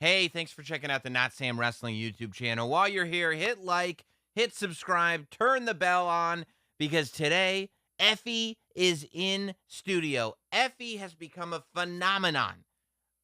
Hey, thanks for checking out the Notsam Wrestling YouTube channel. While you're here, hit like, hit subscribe, turn the bell on, because today, Effie is in studio. Effie has become a phenomenon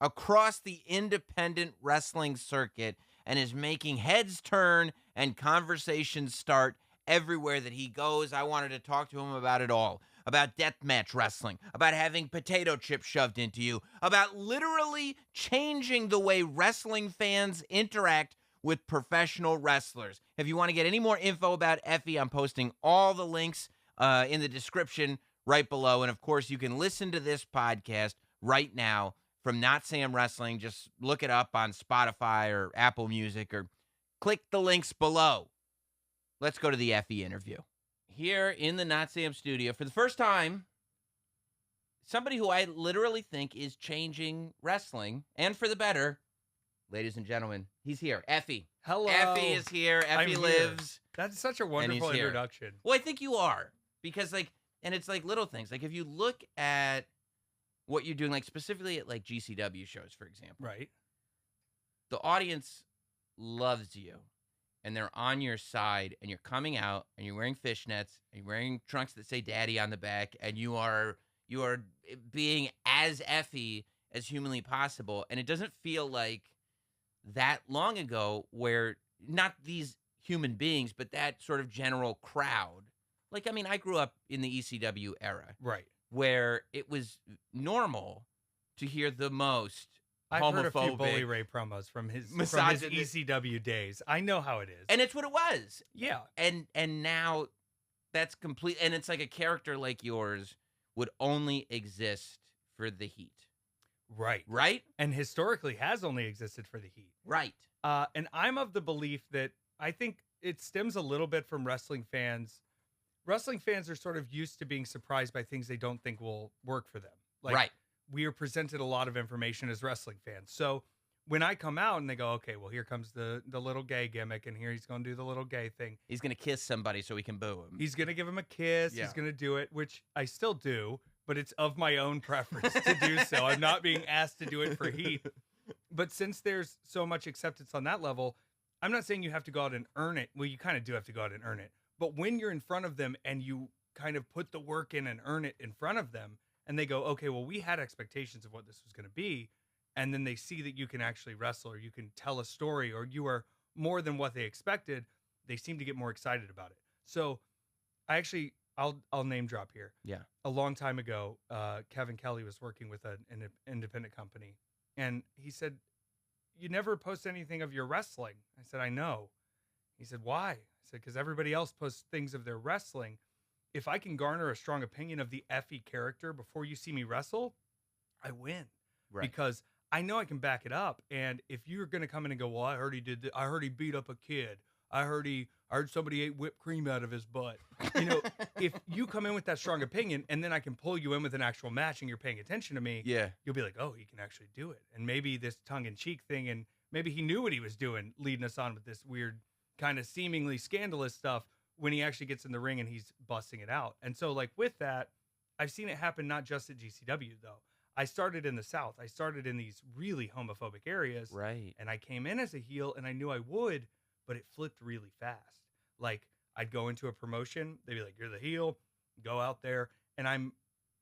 across the independent wrestling circuit and is making heads turn and conversations start everywhere that he goes. I wanted to talk to him about it all, about deathmatch wrestling, about having potato chips shoved into you, about literally changing the way wrestling fans interact with professional wrestlers. If you want to get any more info about Effie, I'm posting all the links in the description right below. And of course, you can listen to this podcast right now from Not Sam Wrestling. Just look it up on Spotify or Apple Music or click the links below. Let's go to the Effie interview. Here in the Not Sam studio, for the first time, somebody who I literally think is changing wrestling, and for the better. Ladies and gentlemen, he's here. Effie. Hello. Effie is here. Effie lives. That's such a wonderful introduction. Well, I think you are. Because, and it's like little things. Like, if you look at what you're doing, like specifically at like GCW shows, for example. Right. The audience loves you. And they're on your side, and you're coming out, and you're wearing fishnets, and you're wearing trunks that say "Daddy" on the back, and you are being as Effie as humanly possible. And it doesn't feel like that long ago, where not these human beings, but that sort of general crowd. Like, I mean, I grew up in the ECW era, right, where it was normal to hear the most. I've heard a few Bully Ray promos from his ECW days. I know how it is. And it's what it was. Yeah. And now that's complete. And it's like a character like yours would only exist for the heat. Right. Right? And historically has only existed for the heat. Right. And I'm of the belief that I think it stems a little bit from wrestling fans. Wrestling fans are sort of used to being surprised by things they don't think will work for them. Like, right. We are presented a lot of information as wrestling fans. So when I come out and they go, okay, well, here comes the little gay gimmick, and here he's going to do the little gay thing. He's going to kiss somebody so we can boo him. He's going to give him a kiss. Yeah. He's going to do it, which I still do, but it's of my own preference to do so. I'm not being asked to do it for heat. But since there's so much acceptance on that level, I'm not saying you have to go out and earn it. Well, you kind of do have to go out and earn it. But when you're in front of them and you kind of put the work in and earn it in front of them, and they go, okay, well, we had expectations of what this was going to be. And then they see that you can actually wrestle, or you can tell a story, or you are more than what they expected. They seem to get more excited about it. So I'll name drop here. Yeah. A long time ago, Kevin Kelly was working with an independent company. And he said, you never post anything of your wrestling. I said, I know. He said, why? I said, because everybody else posts things of their wrestling. If I can garner a strong opinion of the Effie character before you see me wrestle, I win. Right. Because I know I can back it up. And if you're going to come in and go, well, I heard he did this. I heard he beat up a kid. I heard somebody ate whipped cream out of his butt. You know, if you come in with that strong opinion, and then I can pull you in with an actual match and you're paying attention to me, yeah, you'll be like, oh, he can actually do it. And maybe this tongue-in-cheek thing, and maybe he knew what he was doing, leading us on with this weird kind of seemingly scandalous stuff, when he actually gets in the ring and he's busting it out. And so, like, with that, I've seen it happen not just at GCW, though. I started in the South. I started in these really homophobic areas. Right. And I came in as a heel, and I knew I would, but it flipped really fast. Like, I'd go into a promotion. They'd be like, you're the heel. Go out there. And I'm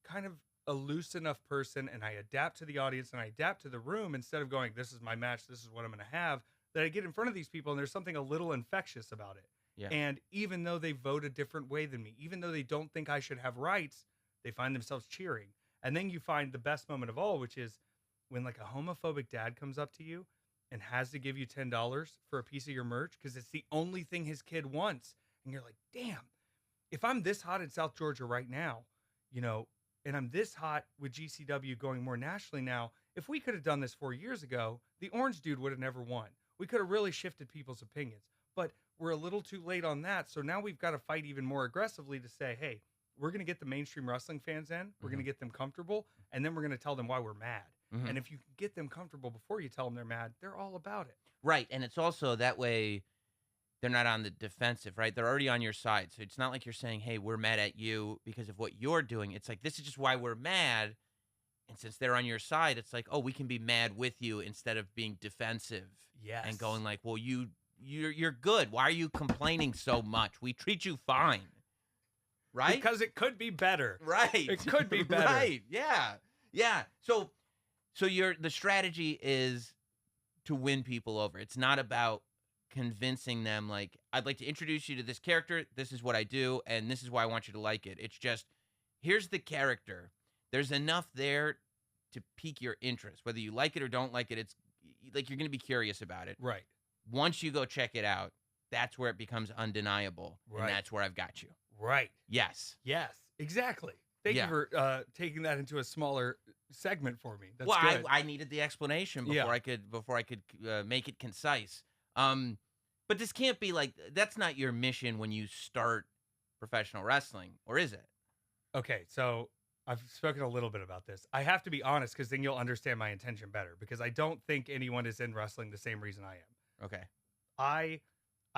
kind of a loose enough person, and I adapt to the audience, and I adapt to the room instead of going, this is my match, this is what I'm going to have, that I get in front of these people, and there's something a little infectious about it. Yeah. And even though they vote a different way than me, even though they don't think I should have rights, they find themselves cheering. And then you find the best moment of all, which is when like a homophobic dad comes up to you and has to give you $10 for a piece of your merch because it's the only thing his kid wants. And you're like, damn, if I'm this hot in South Georgia right now, you know, and I'm this hot with GCW going more nationally now, if we could have done this 4 years ago, the orange dude would have never won. We could have really shifted people's opinions. But we're a little too late on that. So now we've got to fight even more aggressively to say, hey, we're going to get the mainstream wrestling fans in. We're going to get them comfortable. And then we're going to tell them why we're mad. And if you can get them comfortable before you tell them they're mad, they're all about it. Right. And it's also that way they're not on the defensive, right? They're already on your side. So it's not like you're saying, hey, we're mad at you because of what you're doing. It's like, this is just why we're mad. And since they're on your side, it's like, oh, we can be mad with you instead of being defensive Yes. and going like, well, you're good. Why are you complaining so much? We treat you fine. Right? Because it could be better. Right. It could be better. Right. Yeah. Yeah. So the strategy is to win people over. It's not about convincing them like, I'd like to introduce you to this character. This is what I do, and this is why I want you to like it. It's just, here's the character. There's enough there to pique your interest. Whether you like it or don't like it, it's like you're going to be curious about it. Right. Once you go check it out, that's where it becomes undeniable. Right. And that's where I've got you. Right. Yes. Yes. Exactly. Thank you for taking that into a smaller segment for me. That's good. I needed the explanation before I could make it concise. But this can't be like, that's not your mission when you start professional wrestling, or is it? Okay, so I've spoken a little bit about this. I have to be honest because then you'll understand my intention better, because I don't think anyone is in wrestling the same reason I am. Okay. I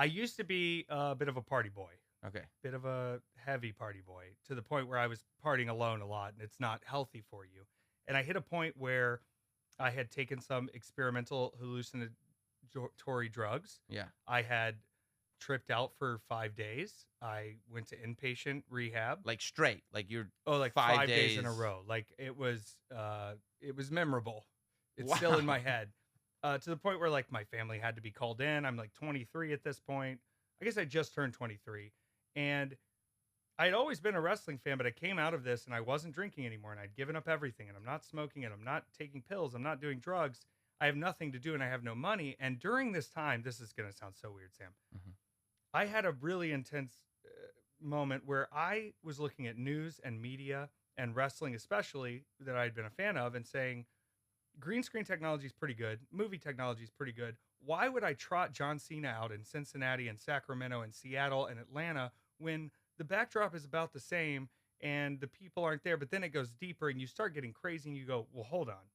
used to be a bit of a party boy. Okay. Bit of a heavy party boy, to the point where I was partying alone a lot, and it's not healthy for you. And I hit a point where I had taken some experimental hallucinatory drugs. Yeah. I had tripped out for 5 days. I went to inpatient rehab. Like straight, like you're like 5 days in a row. Like it was memorable. It's still in my head. To the point where like my family had to be called in. I'm like 23 at this point. I guess I just turned 23. And I'd always been a wrestling fan, but I came out of this and I wasn't drinking anymore, and I'd given up everything, and I'm not smoking, and I'm not taking pills. I'm not doing drugs. I have nothing to do, and I have no money. And during this time, this is going to sound so weird, Sam. Mm-hmm. I had a really intense moment where I was looking at news and media and wrestling, especially, that I'd been a fan of, and saying, green screen technology is pretty good. Movie technology is pretty good. Why would I trot John Cena out in Cincinnati and Sacramento and Seattle and Atlanta when the backdrop is about the same and the people aren't there? But then it goes deeper and you start getting crazy and you go, well, hold on.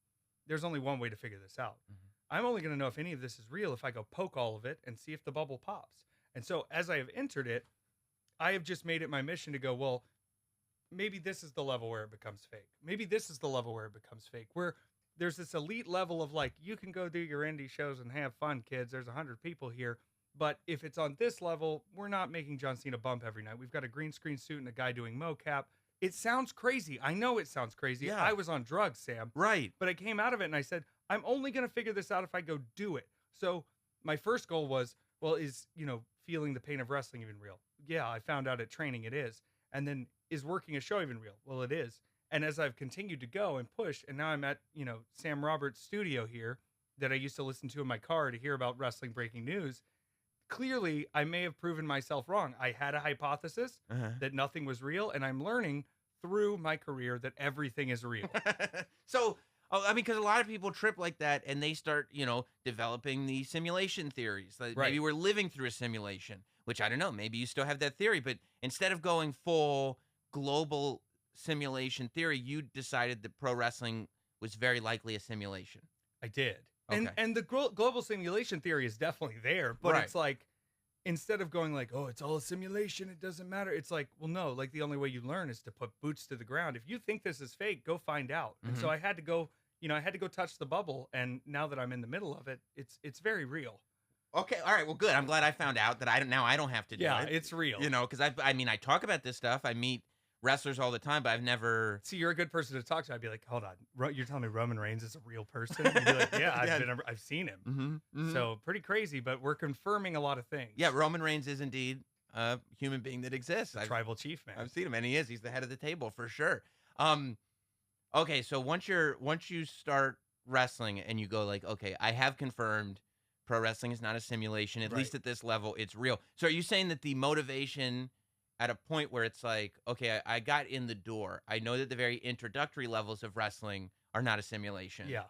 There's only one way to figure this out. Mm-hmm. I'm only going to know if any of this is real if I go poke all of it and see if the bubble pops. And so as I have entered it, I have just made it my mission to go, well, maybe this is the level where it becomes fake. Maybe this is the level where it becomes fake, where there's this elite level of like, you can go do your indie shows and have fun, kids. There's 100 people here. But if it's on this level, we're not making John Cena bump every night. We've got a green screen suit and a guy doing mocap. It sounds crazy. I know it sounds crazy. Yeah. I was on drugs, Sam. Right. But I came out of it and I said, I'm only going to figure this out if I go do it. So my first goal was, well, is, feeling the pain of wrestling even real? Yeah, I found out at training it is. And then, is working a show even real? Well, it is. And as I've continued to go and push, and now I'm at, Sam Roberts' studio here that I used to listen to in my car to hear about wrestling breaking news, clearly I may have proven myself wrong. I had a hypothesis that nothing was real, and I'm learning through my career that everything is real. So, because a lot of people trip like that, and they start, developing the simulation theories. Like Right. Maybe we're living through a simulation, which I don't know. Maybe you still have that theory, but instead of going full global simulation theory, you decided that pro wrestling was very likely a simulation. I did. Okay. And the global simulation theory is definitely there, but Right. it's like, instead of going like, oh, it's all a simulation, it doesn't matter. It's like, well, no, like the only way you learn is to put boots to the ground. If you think this is fake, go find out. Mm-hmm. And so I had to go, touch the bubble. And now that I'm in the middle of it, it's very real. Okay. All right. Well, good. I'm glad I found out that I don't have to do it. Yeah, it's real. Because I talk about this stuff. I meet wrestlers all the time, but I've never. See, you're a good person to talk to. I'd be like, hold on, you're telling me Roman Reigns is a real person? You'd be like, yeah, I've seen him. Mm-hmm, mm-hmm. So pretty crazy, but we're confirming a lot of things. Yeah, Roman Reigns is indeed a human being that exists. Tribal chief, man. I've seen him, and he is. He's the head of the table for sure. Okay, so once you start wrestling and you go like, okay, I have confirmed pro wrestling is not a simulation. At least at this level, it's real. So are you saying that the motivation at a point where it's like, okay, I got in the door. I know that the very introductory levels of wrestling are not a simulation. Yeah.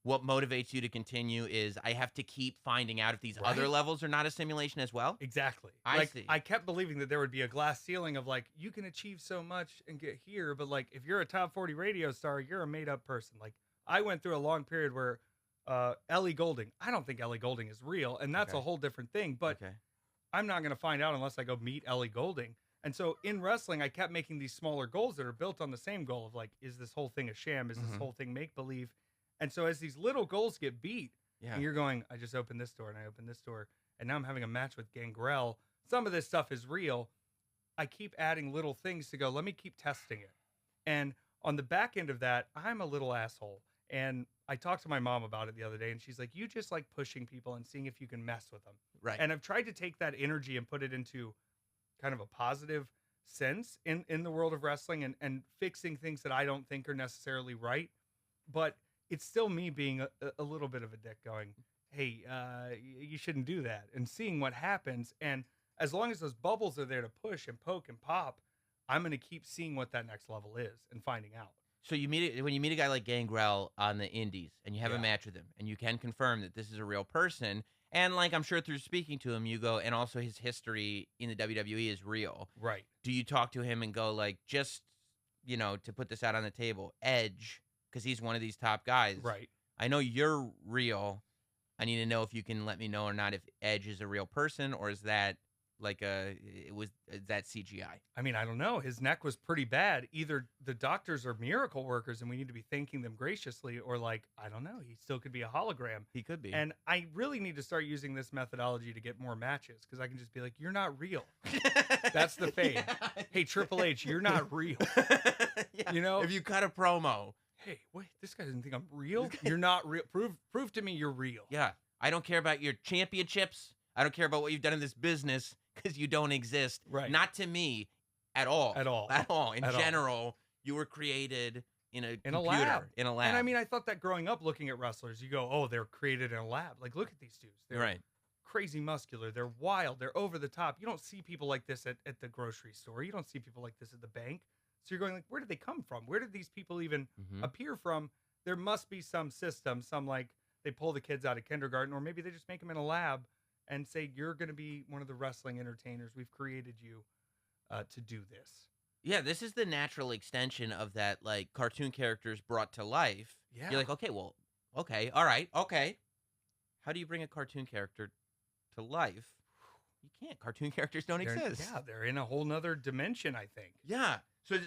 What motivates you to continue is I have to keep finding out if these other levels are not a simulation as well? Exactly. I see. I kept believing that there would be a glass ceiling of like, you can achieve so much and get here, but like, if you're a top 40 radio star, you're a made up person. Like, I went through a long period where Ellie Goulding, I don't think Ellie Goulding is real, and that's a whole different thing, but I'm not going to find out unless I go meet Ellie Goulding. And so in wrestling, I kept making these smaller goals that are built on the same goal of like, is this whole thing a sham? Is this whole thing make believe? And so as these little goals get beat, Yeah. and you're going, I just opened this door and I opened this door, and now I'm having a match with Gangrel. Some of this stuff is real. I keep adding little things to go, let me keep testing it. And on the back end of that, I'm a little asshole. And I talked to my mom about it the other day, and she's like, you just like pushing people and seeing if you can mess with them. Right. And I've tried to take that energy and put it into kind of a positive sense in the world of wrestling and fixing things that I don't think are necessarily right. But it's still me being a little bit of a dick going, hey, you shouldn't do that. And seeing what happens. And as long as those bubbles are there to push and poke and pop, I'm going to keep seeing what that next level is and finding out. So when you meet a guy like Gangrel on the indies and you have a Yeah. match with him and you can confirm that this is a real person, and like I'm sure through speaking to him you go, and also his history in the WWE is real. Right. Do you talk to him and go like, just, to put this out on the table, Edge, because he's one of these top guys. Right. I know you're real. I need to know if you can let me know or not if Edge is a real person, or is that like is that CGI? I mean, I don't know. His neck was pretty bad. Either the doctors are miracle workers and we need to be thanking them graciously, or like, I don't know, he still could be a hologram. He could be. And I really need to start using this methodology to get more matches, because I can just be like, you're not real. That's the fade. Yeah. Hey, Triple H, you're not real. Yeah. If you cut a promo. Hey, wait, this guy doesn't think I'm real. You're not real. Prove to me you're real. Yeah. I don't care about your championships. I don't care about what you've done in this business, because you don't exist. Right. Not to me at all. At all. At all. In At all. general, you were created in a computer, lab. In a lab. And I mean, I thought that growing up looking at wrestlers, you go, oh, they're created in a lab. Like, look at these dudes. They're right. crazy muscular. They're wild. They're over the top. You don't see people like this at the grocery store. You don't see people like this at the bank. So you're going like, where did they come from? Where did these people even appear from? There must be some system, some like they pull the kids out of kindergarten, or maybe they just make them in a lab and say, you're going to be one of the wrestling entertainers. We've created you to do this. Yeah, this is the natural extension of that, like, cartoon characters brought to life. Yeah. You're like, okay, well, okay, all right, okay. How do you bring a cartoon character to life? You can't. Cartoon characters don't exist. Yeah, they're in a whole nother dimension, I think. Yeah. So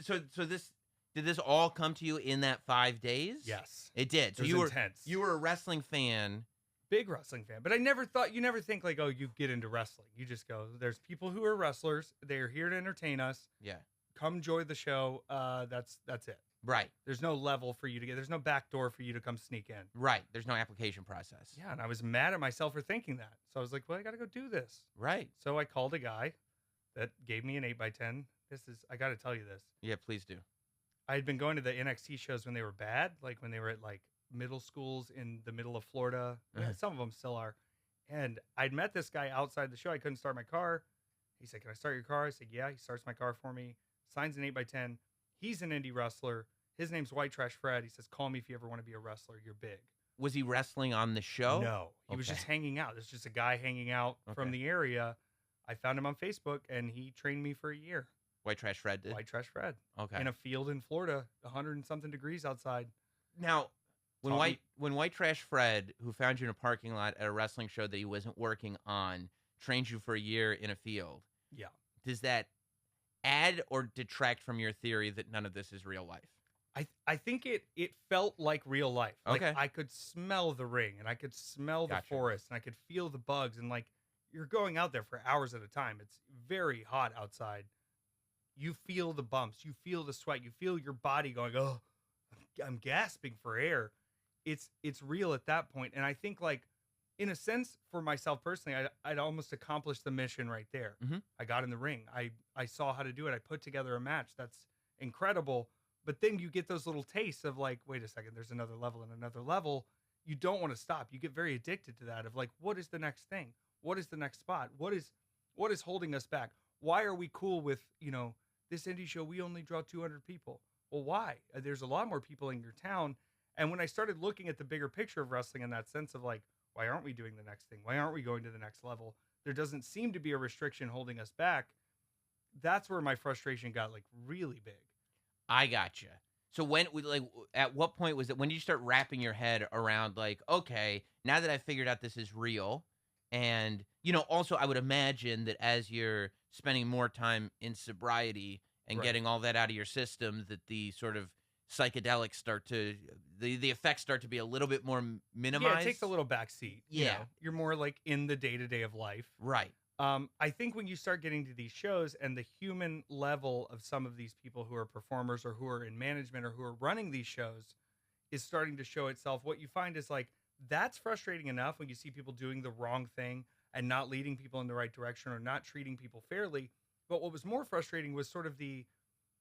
did this all come to you in that 5 days? Yes. It did. So It was intense. You were a wrestling fan. Big wrestling fan. But I never thought, you never think like, oh, you get into wrestling. You just go, there's people who are wrestlers. They're here to entertain us. Yeah. Come enjoy the show. That's it. Right. There's no level for you to get. There's no back door for you to come sneak in. Right. There's no application process. Yeah, and I was mad at myself for thinking that. So I was like, well, I got to go do this. Right. So I called a guy that gave me an 8x10. I got to tell you this. Yeah, please do. I had been going to the NXT shows when they were bad, like when they were at like middle schools in the middle of Florida. Yeah, some of them still are. And I'd met this guy outside the show. I couldn't start my car. He said, can I start your car? I said, yeah. He starts my car for me, signs an 8x10. He's an indie wrestler. His name's White Trash Fred. He says, call me if you ever want to be a wrestler. You're big. Was he wrestling on the show? No. He was just hanging out. There's just a guy hanging out from the area. I found him on Facebook, and he trained me for a year. White Trash Fred did? White Trash Fred. Okay. In a field in Florida, 100 and something degrees outside. Now, when White Trash Fred, who found you in a parking lot at a wrestling show that he wasn't working on, trained you for a year in a field. Yeah. Does that add or detract from your theory that none of this is real life? I think it felt like real life. Like Okay. I could smell the ring, and I could smell the forest, and I could feel the bugs, and like you're going out there for hours at a time. It's very hot outside. You feel the bumps, you feel the sweat, you feel your body going, oh, I'm gasping for air. It's real at that point. And I think like in a sense for myself personally, I'd almost accomplished the mission right there. I got in the ring. I saw how to do it. I put together a match. That's incredible. But then you get those little tastes of like, wait a second, there's another level and another level. You don't want to stop. You get very addicted to that of like, what is the next thing? What is the next spot? What is holding us back? Why are we cool with, this indie show? We only draw 200 people. Well, why? There's a lot more people in your town. And when I started looking at the bigger picture of wrestling in that sense of like, why aren't we doing the next thing? Why aren't we going to the next level? There doesn't seem to be a restriction holding us back. That's where my frustration got like really big. I gotcha. So at what point was it? When did you start wrapping your head around like, okay, now that I figured out this is real, And, also I would imagine that as you're spending more time in sobriety and Right. getting all that out of your system, that the sort of psychedelics the effects start to be a little bit more Yeah, it takes a minimized. little back seat. Yeah, You're more like in the day to day of life. right. I think when you start getting to these shows and the human level of some of these people who are performers or who are in management or who are running these shows is starting to show itself, what you find is like that's frustrating enough when you see people doing the wrong thing and not leading people in the right direction or not treating people fairly. But what was more frustrating was sort of the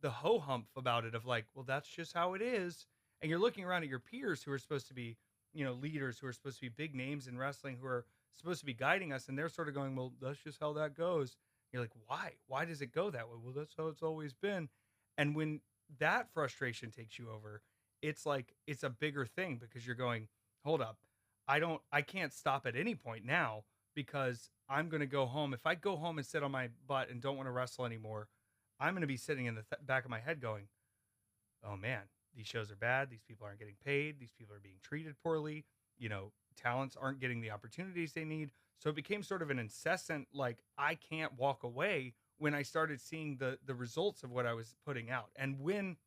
ho hump about it of like, well, that's just how it is. And you're looking around at your peers who are supposed to be, leaders who are supposed to be big names in wrestling who are supposed to be guiding us, and they're sort of going, well, that's just how that goes. You're like, why? Why does it go that way? Well, that's how it's always been. And when that frustration takes you over, it's like it's a bigger thing because you're going, hold up, I can't stop at any point now because I'm going to go home. If I go home and sit on my butt and don't want to wrestle anymore, I'm going to be sitting in the back of my head going, oh man, these shows are bad. These people aren't getting paid. These people are being treated poorly. Talents aren't getting the opportunities they need. So it became sort of an incessant, like, I can't walk away when I started seeing the results of what I was putting out. And when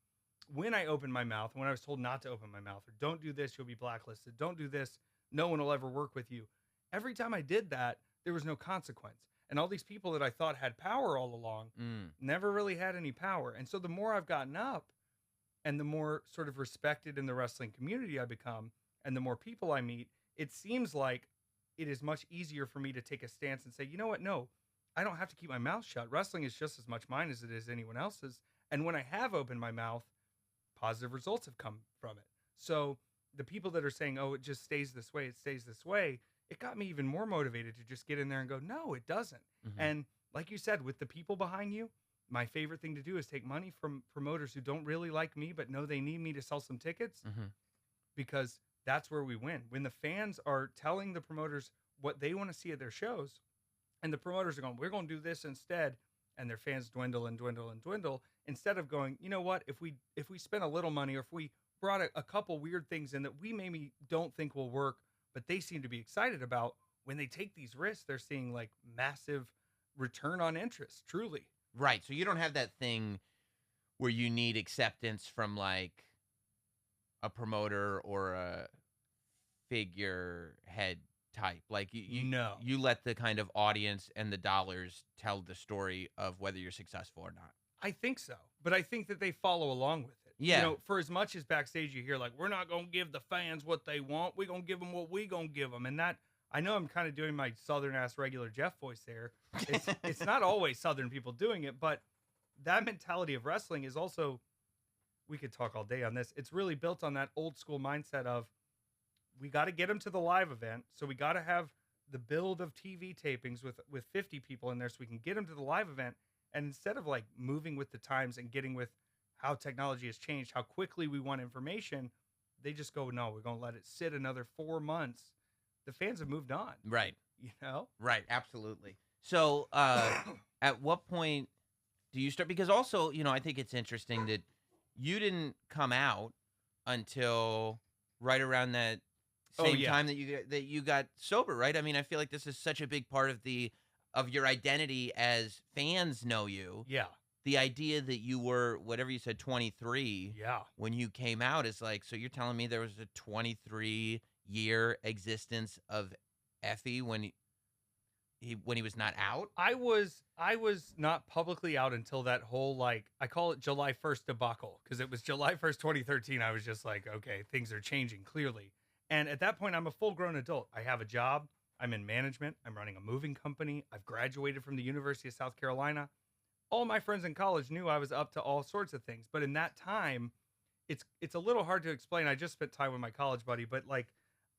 I opened my mouth, when I was told not to open my mouth, or don't do this, you'll be blacklisted. Don't do this, no one will ever work with you. Every time I did that, there was no consequence. And all these people that I thought had power all along Mm. never really had any power. And so the more I've gotten up and the more sort of respected in the wrestling community I become and the more people I meet, it seems like it is much easier for me to take a stance and say, you know what? No, I don't have to keep my mouth shut. Wrestling is just as much mine as it is anyone else's. And when I have opened my mouth, positive results have come from it. So the people that are saying, oh, it just stays this way, it stays this way, it got me even more motivated to just get in there and go, no, it doesn't. Mhm. And like you said, with the people behind you, my favorite thing to do is take money from promoters who don't really like me, but know they need me to sell some tickets Mhm. because that's where we win. When the fans are telling the promoters what they want to see at their shows, and the promoters are going, we're going to do this instead, and their fans dwindle and dwindle and dwindle, instead of going, you know what, if we spend a little money or if we brought a couple weird things in that we maybe don't think will work, but they seem to be excited about, when they take these risks, they're seeing like massive return on interest, truly. Right. So you don't have that thing where you need acceptance from like a promoter or a figurehead type. Like No. you let the kind of audience and the dollars tell the story of whether you're successful or not. I think so, but I think that they follow along with it. Yeah. For as much as backstage you hear like, we're not going to give the fans what they want, we're going to give them what we going to give them. And that, I know I'm kind of doing my southern ass regular Jeff voice there. It's not always southern people doing it, but that mentality of wrestling is also, we could talk all day on this. It's really built on that old school mindset of, we got to get them to the live event. So we got to have the build of TV tapings with 50 people in there so we can get them to the live event. And instead of like moving with the times and getting with how technology has changed, how quickly we want information, they just go, no, we're going to let it sit another 4 months. The fans have moved on, Right. you know? Right. Absolutely. So at what point do you start? Because also, I think it's interesting that you didn't come out until right around that Oh, same yeah. time that you got sober, right? I mean, I feel like this is such a big part of your identity as fans know you. Yeah. The idea that you were whatever you said 23 Yeah. when you came out is like, so you're telling me there was a 23-year existence of Effie when he was not out? I was not publicly out until that whole, like, I call it July 1st debacle, because it was July 1st, 2013. I was just like, okay, things are changing clearly. And at that point, I'm a full grown adult. I have a job. I'm in management. I'm running a moving company. I've graduated from the University of South Carolina. All my friends in college knew I was up to all sorts of things. But in that time, it's a little hard to explain. I just spent time with my college buddy, but like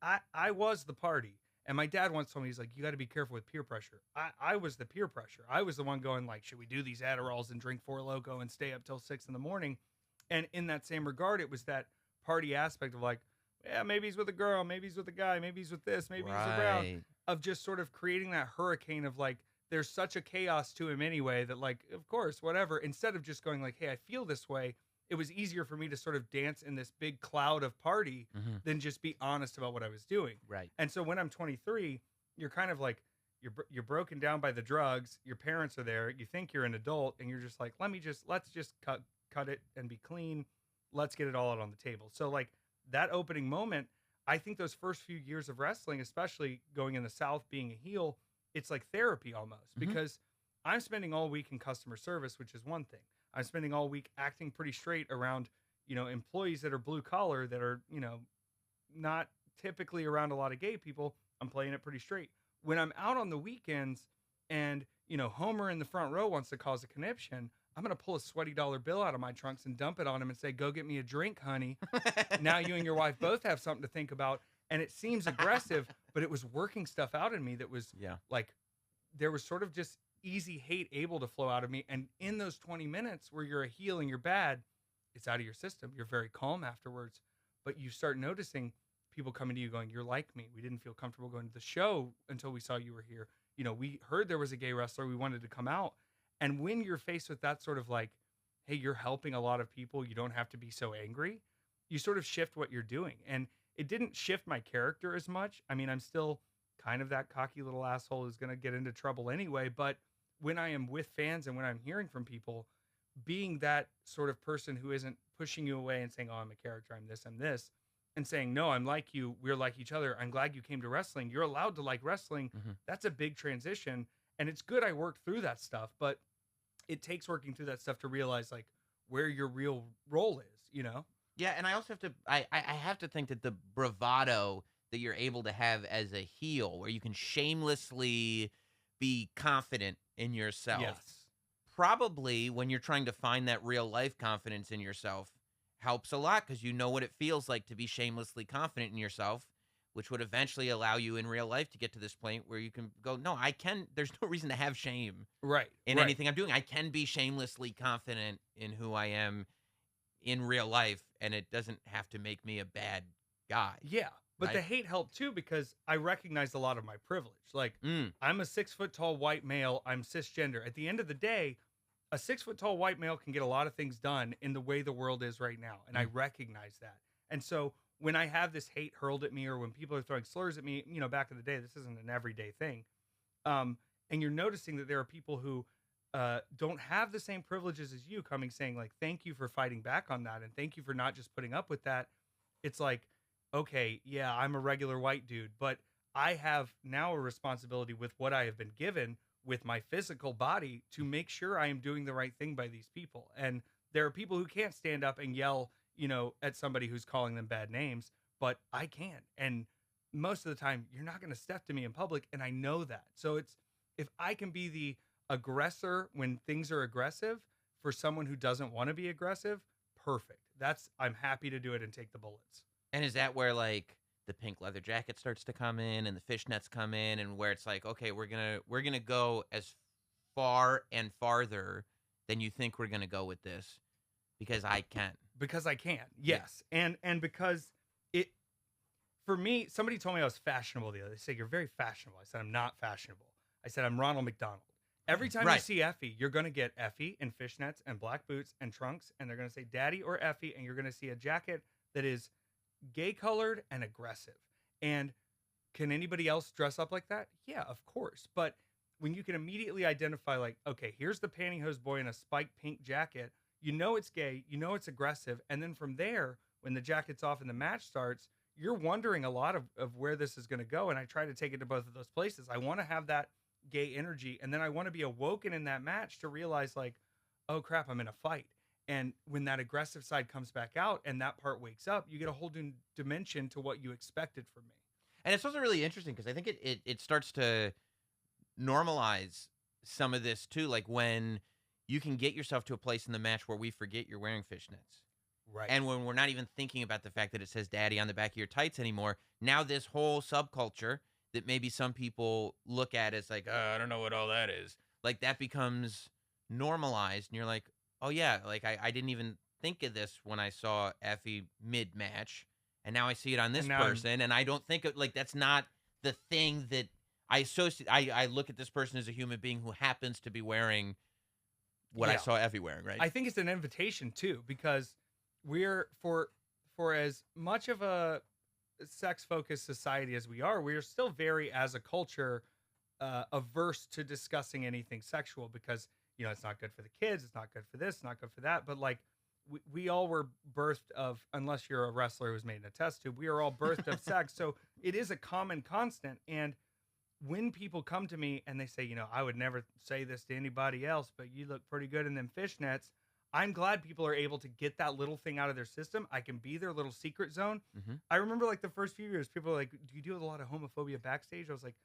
I was the party. And my dad once told me, he's like, you got to be careful with peer pressure. I was the peer pressure. I was the one going like, should we do these Adderalls and drink Four Loko and stay up till 6 a.m? And in that same regard, it was that party aspect of like, yeah, maybe he's with a girl, maybe he's with a guy, maybe he's with this, maybe he's around, Right. of just sort of creating that hurricane of like, there's such a chaos to him anyway that like, of course, whatever. Instead of just going like, hey, I feel this way, it was easier for me to sort of dance in this big cloud of party Mhm. than just be honest about what I was doing. Right. And so when I'm 23, you're kind of like, you're broken down by the drugs. Your parents are there. You think you're an adult, and you're just like, let's just cut it and be clean. Let's get it all out on the table. So like that opening moment, I think those first few years of wrestling, especially going in the South, being a heel, it's like therapy almost, Mhm. because I'm spending all week in customer service, which is one thing. I'm spending all week acting pretty straight around, employees that are blue collar, that are, not typically around a lot of gay people. I'm playing it pretty straight. When I'm out on the weekends and, Homer in the front row wants to cause a conniption, I'm going to pull a sweaty dollar bill out of my trunks and dump it on him and say, "Go get me a drink, honey. Now you and your wife both have something to think about." And it seems aggressive, but it was working stuff out in me that was Yeah. like, there was sort of just easy hate able to flow out of me. And in those 20 minutes where you're a heel and you're bad, it's out of your system. You're very calm afterwards, but you start noticing people coming to you going, "You're like me. We didn't feel comfortable going to the show until we saw you were here. We heard there was a gay wrestler. We wanted to come out." And when you're faced with that sort of like, hey, you're helping a lot of people, you don't have to be so angry, you sort of shift what you're doing. And it didn't shift my character as much. I mean, I'm still kind of that cocky little asshole who's going to get into trouble anyway. But when I am with fans and when I'm hearing from people, being that sort of person who isn't pushing you away and saying, "Oh, I'm a character, I'm this," and saying, "No, I'm like you. We're like each other. I'm glad you came to wrestling. You're allowed to like wrestling." Mhm. That's a big transition. And it's good I worked through that stuff, but it takes working through that stuff to realize like where your real role is. Yeah, and I also have to I have to think that the bravado that you're able to have as a heel, where you can shamelessly be confident in yourself, Yes. probably when you're trying to find that real life confidence in yourself, helps a lot because you know what it feels like to be shamelessly confident in yourself, which would eventually allow you in real life to get to this point where you can go, "No, I can there's no reason to have shame Right. in Right. anything I'm doing. I can be shamelessly confident in who I am in real life, and it doesn't have to make me a bad guy," Yeah. But the right? hate helped too because I recognized a lot of my privilege. Like, Mm, I'm a 6 foot tall white male. I'm cisgender. At the end of the day, a 6 foot tall white male can get a lot of things done in the way the world is right now. And I mm. recognize that. And so when I have this hate hurled at me or when people are throwing slurs at me, back in the day, this isn't an everyday thing. And you're noticing that there are people who don't have the same privileges as you coming saying like, "Thank you for fighting back on that. And thank you for not just putting up with that." It's like, okay, yeah, I'm a regular white dude, but I have now a responsibility with what I have been given with my physical body to make sure I am doing the right thing by these people. And there are people who can't stand up and yell, at somebody who's calling them bad names, but I can. And most of the time, you're not going to step to me in public. And I know that. So it's, if I can be the aggressor when things are aggressive for someone who doesn't want to be aggressive, perfect. I'm happy to do it and take the bullets. And is that where, like, the pink leather jacket starts to come in and the fishnets come in and where it's like, "Okay, we're gonna go as far and farther than you think we're gonna go with this because I can." Because I can, Yeah. yes. And because it, for me, somebody told me I was fashionable the other day. They say, "You're very fashionable." I said, "I'm not fashionable." I said, "I'm Ronald McDonald." Every time you Right. see Effie, you're going to get Effie in fishnets and black boots and trunks, and they're going to say Daddy or Effie, and you're going to see a jacket that is gay colored and aggressive. And can anybody else dress up like that? Yeah, of course. But when you can immediately identify, like, okay, here's the pantyhose boy in a spiked pink jacket, it's gay, it's aggressive. And then from there, when the jacket's off and the match starts, you're wondering a lot of where this is going to go. And I try to take it to both of those places. I want to have that gay energy. And then I want to be awoken in that match to realize, like, oh crap, I'm in a fight. And when that aggressive side comes back out and that part wakes up, you get a whole new dimension to what you expected from me. And it's also really interesting because I think it starts to normalize some of this too, like when you can get yourself to a place in the match where we forget you're wearing fishnets. Right. And when we're not even thinking about the fact that it says daddy on the back of your tights anymore, now this whole subculture that maybe some people look at as like, I don't know what all that is. Like that becomes normalized. And you're like, oh yeah, like I didn't even think of this when I saw Effie mid match. And now I see it on this And now I'm- person. And I don't think of like, that's not the thing that I associate. I look at this person as a human being who happens to be wearing what I Yeah. saw Effie wearing, right? I think it's an invitation too, because we're for as much of a sex focused society as we are still very, as a culture, averse to discussing anything sexual because, it's not good for the kids. It's not good for this, not good for that. But like, we all were birthed of, unless you're a wrestler who's made in a test tube, we are all birthed of sex. So it is a common constant. And when people come to me and they say, I would never say this to anybody else, but you look pretty good in them fishnets. I'm glad people are able to get that little thing out of their system. I can be their little secret zone. Mm-hmm. I remember like the first few years, people were like, do you deal with a lot of homophobia backstage? I was like,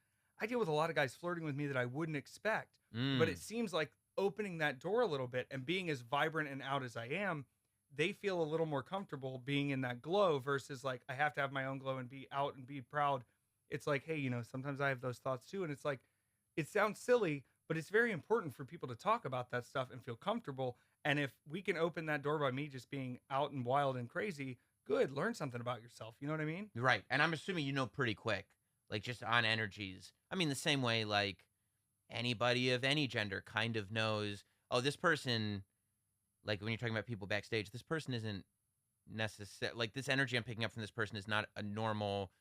I deal with a lot of guys flirting with me that I wouldn't expect. But it seems like opening that door a little bit and being as vibrant and out as I am, they feel a little more comfortable being in that glow versus like, I have to have my own glow and be out and be proud. It's like, hey, sometimes I have those thoughts too. And it's like, it sounds silly, but it's very important for people to talk about that stuff and feel comfortable. And if we can open that door by me just being out and wild and crazy, good, learn something about yourself. You know what I mean? Right. And I'm assuming pretty quick, like just on energies. I mean, the same way like anybody of any gender kind of knows, oh, this person, like when you're talking about people backstage, this person isn't necessary. Like this energy I'm picking up from this person is not a normal,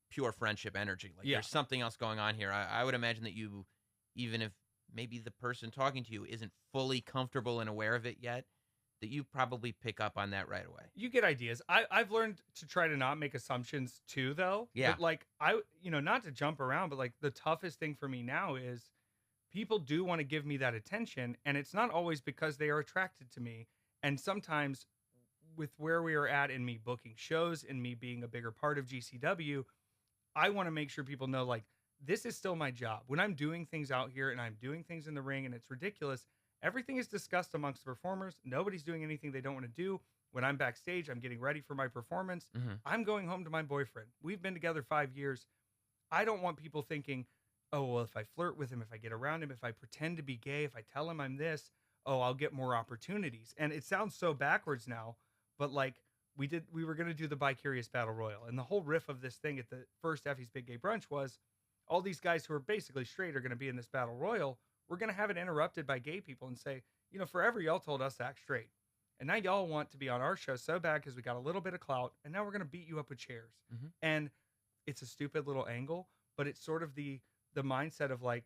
pure friendship energy. Like there's something else going on here. I would imagine that you, even if maybe the person talking to you isn't fully comfortable and aware of it yet, that you probably pick up on that right away. You get ideas. I've learned to try to not make assumptions too, though. Yeah. But like not to jump around, but like the toughest thing for me now is people do want to give me that attention, and it's not always because they are attracted to me. And sometimes with where we are at in me booking shows and me being a bigger part of GCW, I want to make sure people know like this is still my job. When I'm doing things out here and I'm doing things in the ring and it's ridiculous, everything is discussed amongst the performers. Nobody's doing anything they don't want to do. When I'm backstage, I'm getting ready for my performance. Mm-hmm. I'm going home to my boyfriend. We've been together 5 years. I don't want people thinking, oh, well, if I flirt with him, if I get around him, if I pretend to be gay, if I tell him I'm this, oh, I'll get more opportunities. And it sounds so backwards now, but like we were going to do the Bi-Curious Battle Royal. And the whole riff of this thing at the first Effie's Big Gay Brunch was all these guys who are basically straight are going to be in this Battle Royal. We're going to have it interrupted by gay people and say, forever y'all told us to act straight. And now y'all want to be on our show so bad because we got a little bit of clout. And now we're going to beat you up with chairs. Mm-hmm. And it's a stupid little angle, but it's sort of the mindset of like,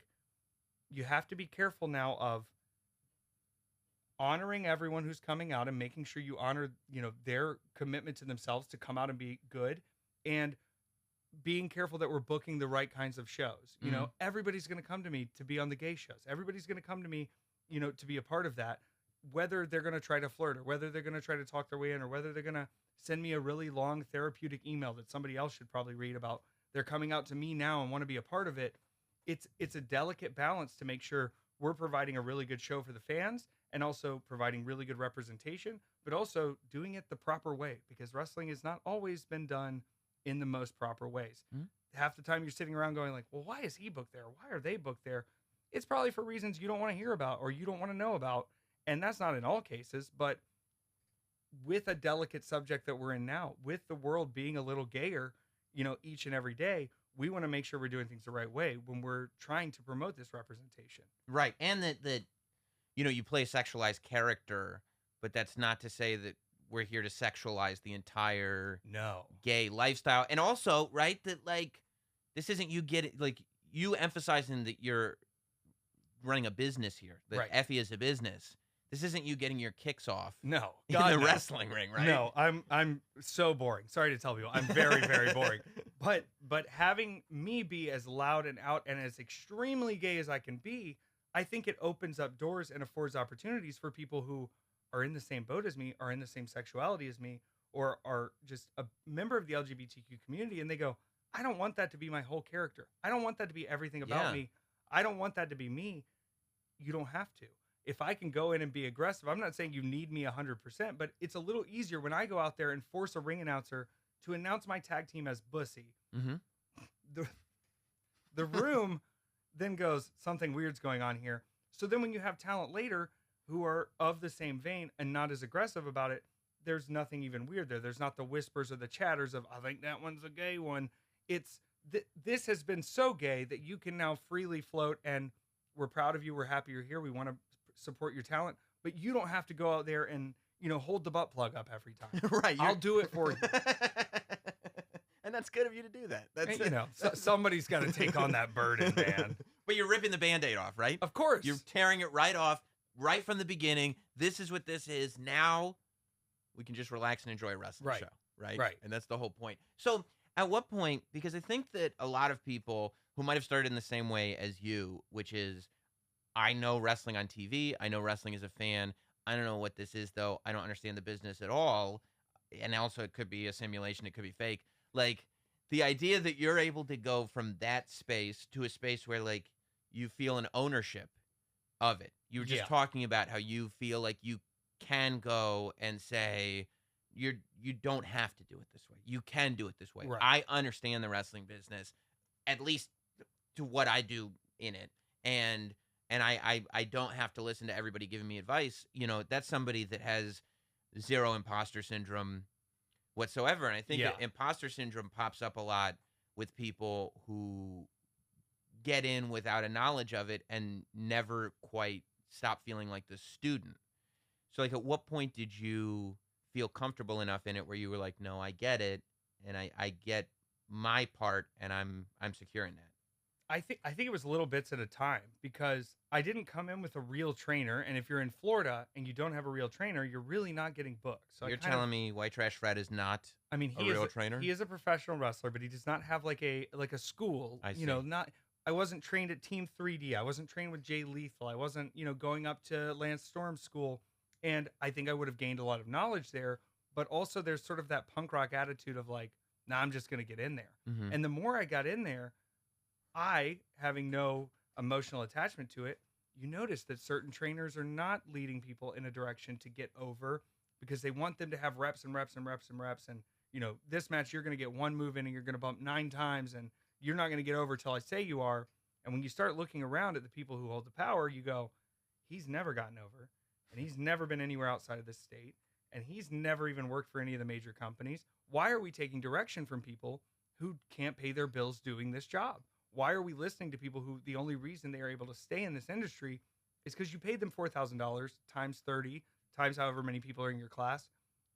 you have to be careful now of honoring everyone who's coming out and making sure you honor, their commitment to themselves to come out and be good, and being careful that we're booking the right kinds of shows. Mm-hmm. Everybody's going to come to me to be on the gay shows. Everybody's going to come to me, to be a part of that, whether they're going to try to flirt or whether they're going to try to talk their way in or whether they're going to send me a really long therapeutic email that somebody else should probably read about. They're coming out to me now and want to be a part of it. It's a delicate balance to make sure we're providing a really good show for the fans and also providing really good representation, but also doing it the proper way, because wrestling has not always been done in the most proper ways. Mm-hmm. Half the time you're sitting around going like, well, why is he booked there? Why are they booked there? It's probably for reasons you don't want to hear about or you don't want to know about. And that's not in all cases, but with a delicate subject that we're in now, with the world being a little gayer, each and every day, we want to make sure we're doing things the right way when we're trying to promote this representation. Right. And that you play a sexualized character, but that's not to say that we're here to sexualize the entire gay lifestyle. And also, right, that like this isn't you emphasizing that you're running a business here, that right. Effie is a business. This isn't you getting your kicks off in the wrestling ring, right? No, I'm so boring. Sorry to tell people, I'm very, very boring. But having me be as loud and out and as extremely gay as I can be, I think it opens up doors and affords opportunities for people who are in the same boat as me, are in the same sexuality as me, or are just a member of the LGBTQ community, and they go, I don't want that to be my whole character. I don't want that to be everything about me. I don't want that to be me. You don't have to. If I can go in and be aggressive, I'm not saying you need me 100%, but it's a little easier when I go out there and force a ring announcer to announce my tag team as Bussy. Mm-hmm. The room then goes, something weird's going on here. So then when you have talent later who are of the same vein and not as aggressive about it, there's nothing even weird there. There's not the whispers or the chatters of, I think that one's a gay one. It's this has been so gay that you can now freely float, and we're proud of you. We're happy you're here. We want to support your talent, but you don't have to go out there and hold the butt plug up every time. Right, I'll do it for you. And that's good of you to do that. That's You know, somebody's got to take on that burden, man. But you're ripping the Band-Aid off, right? Of course. You're tearing it right off, right from the beginning. This is what this is. Now we can just relax and enjoy a wrestling show, right? Right. And that's the whole point. So at what point, because I think that a lot of people who might have started in the same way as you, which is, I know wrestling on TV. I know wrestling as a fan. I don't know what this is, though. I don't understand the business at all. And also, it could be a simulation. It could be fake. Like, the idea that you're able to go from that space to a space where, like, you feel an ownership of it. You were just talking about how you feel like you can go and say, you don't have to do it this way. You can do it this way. Right. I understand the wrestling business, at least to what I do in it. And I don't have to listen to everybody giving me advice. You know, that's somebody that has zero imposter syndrome whatsoever. And I think that imposter syndrome pops up a lot with people who get in without a knowledge of it and never quite stop feeling like the student. So, like, at what point did you feel comfortable enough in it where you were like, no, I get it, and I get my part, and I'm secure in that? I think it was little bits at a time, because I didn't come in with a real trainer, and if you're in Florida and you don't have a real trainer, you're really not getting booked. So you're telling me White Trash Fred is not a real trainer? He is a professional wrestler, but he does not have like a school. I see. You know, I wasn't trained at Team 3D. I wasn't trained with Jay Lethal. I wasn't, going up to Lance Storm's school, and I think I would have gained a lot of knowledge there. But also, there's sort of that punk rock attitude of like, nah, I'm just gonna get in there. Mm-hmm. And the more I got in there, I, having no emotional attachment to it, you notice that certain trainers are not leading people in a direction to get over, because they want them to have reps and reps and reps and reps. And, this match, you're going to get one move in and you're going to bump 9 times and you're not going to get over till I say you are. And when you start looking around at the people who hold the power, you go, he's never gotten over, and he's never been anywhere outside of this state, and he's never even worked for any of the major companies. Why are we taking direction from people who can't pay their bills doing this job? Why are we listening to people who the only reason they are able to stay in this industry is because you paid them $4,000 times 30 times however many people are in your class,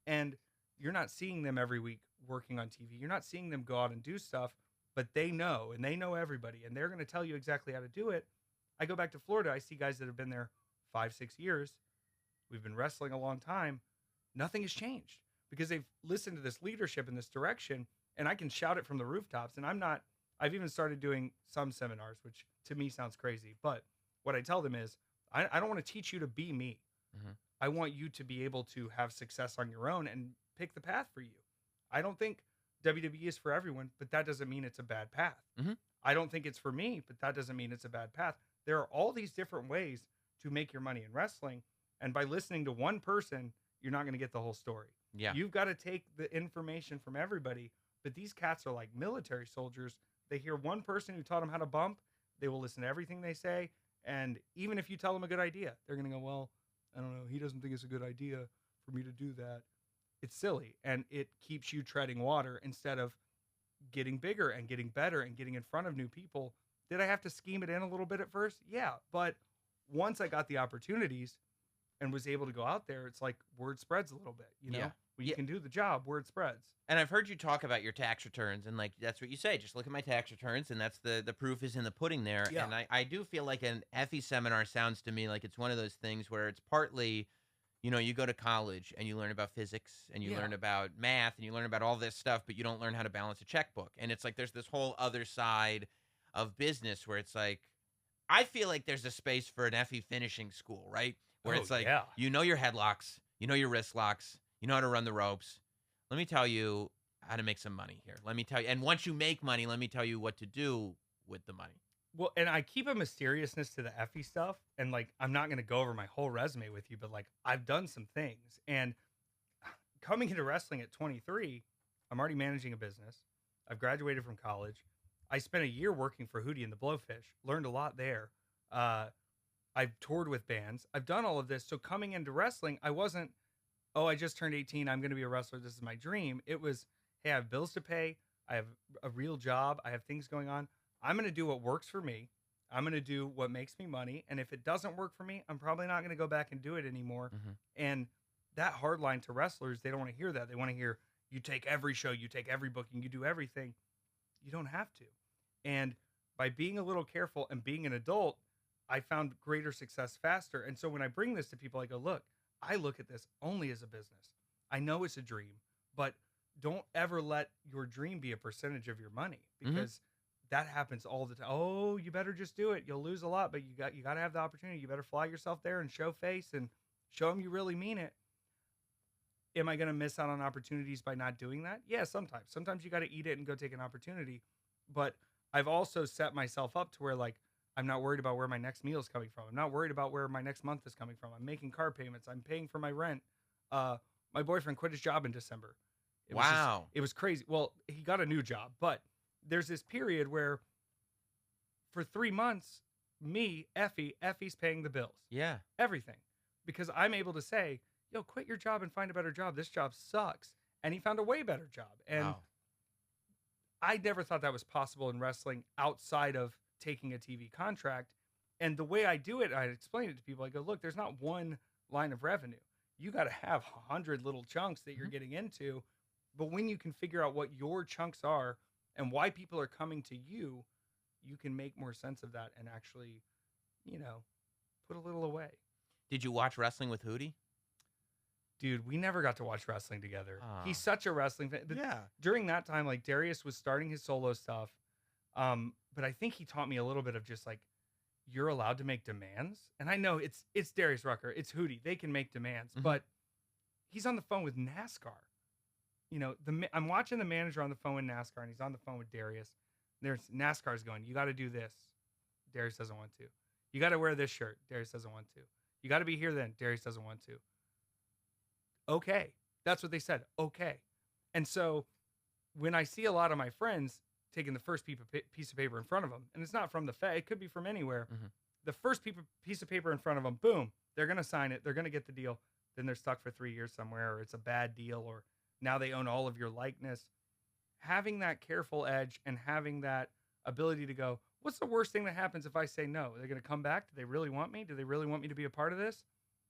and you're not seeing them every week working on TV. You're not seeing them go out and do stuff, but they know, and they know everybody, and they're going to tell you exactly how to do it. I go back to Florida. I see guys that have been there 5-6 years. We've been wrestling a long time. Nothing has changed because they've listened to this leadership in this direction, and I can shout it from the rooftops, and I've even started doing some seminars, which to me sounds crazy. But what I tell them is, I don't want to teach you to be me. Mm-hmm. I want you to be able to have success on your own and pick the path for you. I don't think WWE is for everyone, but that doesn't mean it's a bad path. Mm-hmm. I don't think it's for me, but that doesn't mean it's a bad path. There are all these different ways to make your money in wrestling. And by listening to one person, you're not going to get the whole story. Yeah. You've got to take the information from everybody. But these cats are like military soldiers. They hear one person who taught them how to bump. They will listen to everything they say. And even if you tell them a good idea, they're going to go, well, I don't know. He doesn't think it's a good idea for me to do that. It's silly. And it keeps you treading water instead of getting bigger and getting better and getting in front of new people. Did I have to scheme it in a little bit at first? Yeah. But once I got the opportunities and was able to go out there, it's like word spreads a little bit, Yeah. When you can do the job, word spreads. And I've heard you talk about your tax returns, and like that's what you say. Just look at my tax returns, and that's the proof is in the pudding there. Yeah. And I do feel like an Effie seminar sounds to me like it's one of those things where it's partly, you go to college and you learn about physics and you learn about math and you learn about all this stuff, but you don't learn how to balance a checkbook. And it's like there's this whole other side of business where it's like, I feel like there's a space for an Effie finishing school, right? Where it's like, your headlocks, your wrist locks, you know how to run the ropes. Let me tell you how to make some money here. Let me tell you. And once you make money, let me tell you what to do with the money. Well, and I keep a mysteriousness to the Effie stuff. And like, I'm not going to go over my whole resume with you, but like, I've done some things. And coming into wrestling at 23, I'm already managing a business. I've graduated from college. I spent a year working for Hootie and the Blowfish. Learned a lot there. I've toured with bands. I've done all of this. So coming into wrestling, I wasn't, I just turned 18. I'm going to be a wrestler. This is my dream. It was, hey, I have bills to pay. I have a real job. I have things going on. I'm going to do what works for me. I'm going to do what makes me money. And if it doesn't work for me, I'm probably not going to go back and do it anymore. Mm-hmm. And that hard line to wrestlers, they don't want to hear that. They want to hear, you take every show, you take every booking, you do everything. You don't have to. And by being a little careful and being an adult, I found greater success faster. And so when I bring this to people, I go, look, I look at this only as a business. I know it's a dream, but don't ever let your dream be a percentage of your money, because that happens all the time. Oh, you better just do it. You'll lose a lot, but you got to have the opportunity. You better fly yourself there and show face and show them you really mean it. Am I going to miss out on opportunities by not doing that? Yeah, sometimes. Sometimes you got to eat it and go take an opportunity. But I've also set myself up to where, like, I'm not worried about where my next meal is coming from. I'm not worried about where my next month is coming from. I'm making car payments. I'm paying for my rent. My boyfriend quit his job in December. It was crazy. Well, he got a new job, but there's this period where for 3 months, Effie's paying the bills. Yeah. Everything. Because I'm able to say, yo, quit your job and find a better job. This job sucks. And he found a way better job. And I never thought that was possible in wrestling outside of taking a TV contract. And the way I do it, I explain it to people. I go, look, there's not one line of revenue. You got to have 100 little chunks that you're getting into. But when you can figure out what your chunks are and why people are coming to you, you can make more sense of that and actually, put a little away. Did you watch Wrestling with Hootie? Dude, we never got to watch wrestling together. He's such a wrestling fan. Yeah. During that time, like, Darius was starting his solo stuff. But I think he taught me a little bit of just like, you're allowed to make demands. And I know it's Darius Rucker, it's Hootie. They can make demands, but he's on the phone with NASCAR. I'm watching the manager on the phone with NASCAR, and he's on the phone with Darius. There's NASCAR's going, you got to do this. Darius doesn't want to. You got to wear this shirt. Darius doesn't want to. You got to be here then. Darius doesn't want to. Okay. That's what they said. Okay. And so when I see a lot of my friends taking the first piece of paper in front of them, and it's not from the Fed, it could be from anywhere. The first piece of paper in front of them, boom, they're going to sign it. They're going to get the deal. Then they're stuck for 3 years somewhere, or it's a bad deal, or now they own all of your likeness. Having that careful edge and having that ability to go, what's the worst thing that happens if I say no? They're going to come back. Do they really want me? Do they really want me to be a part of this?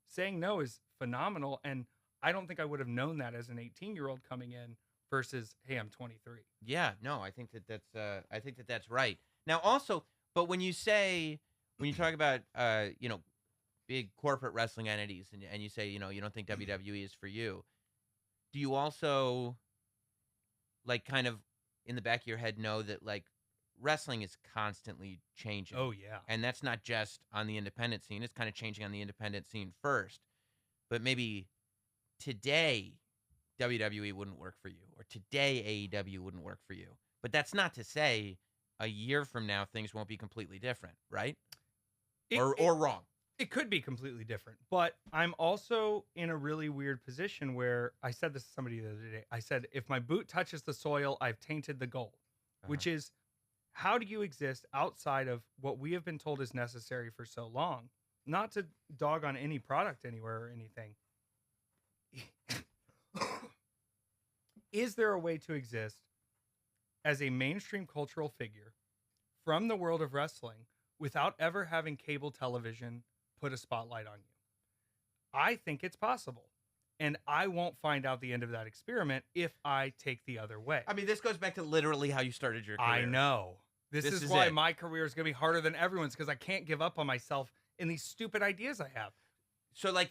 Saying no is phenomenal. And I don't think I would have known that as an 18-year-old coming in versus, hey, I'm 23. Yeah, no, I think that's right. Now, also, but when you talk about, big corporate wrestling entities, and you say, you don't think WWE is for you, do you also, like, kind of in the back of your head know that, like, wrestling is constantly changing? Oh, yeah. And that's not just on the independent scene. It's kind of changing on the independent scene first. But maybe today WWE wouldn't work for you, or today AEW wouldn't work for you. But that's not to say a year from now things won't be completely different, right? Or wrong. It could be completely different, but I'm also in a really weird position where I said this to somebody the other day. I said, if my boot touches the soil, I've tainted the goal, which is, how do you exist outside of what we have been told is necessary for so long? Not to dog on any product anywhere or anything. Is there a way to exist as a mainstream cultural figure from the world of wrestling without ever having cable television put a spotlight on you? I think it's possible. And I won't find out the end of that experiment if I take the other way. I mean, this goes back to literally how you started your career. I know. This is why my career is going to be harder than everyone's, because I can't give up on myself in these stupid ideas I have. So, like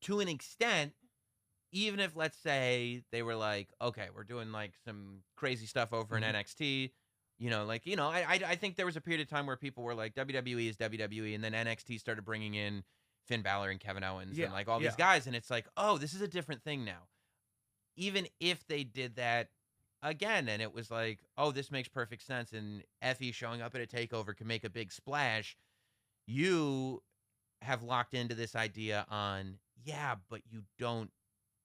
to an extent, even if, let's say, they were like, okay, we're doing, like, some crazy stuff over in NXT, I think there was a period of time where people were like, WWE is WWE, and then NXT started bringing in Finn Balor and Kevin Owens and, like, all these guys, and it's like, oh, this is a different thing now. Even if they did that again, and it was like, oh, this makes perfect sense, and Effie showing up at a takeover can make a big splash, you have locked into this idea on, yeah, but you don't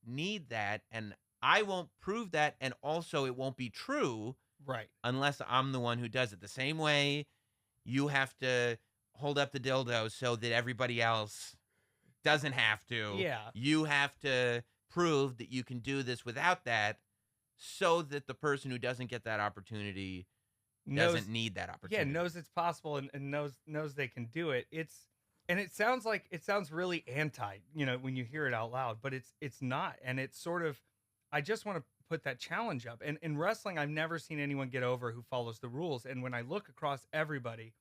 need that, and I won't prove that, and also it won't be true, right? Unless I'm the one who does it. The same way you have to hold up the dildo so that everybody else doesn't have to. Yeah. You have to prove that you can do this without that, so that the person who doesn't get that opportunity doesn't need that opportunity. Yeah, knows it's possible and knows they can do it. It sounds really anti, when you hear it out loud, but it's not. And it's sort of, I just want to put that challenge up. And in wrestling, I've never seen anyone get over who follows the rules. And when I look across everybody,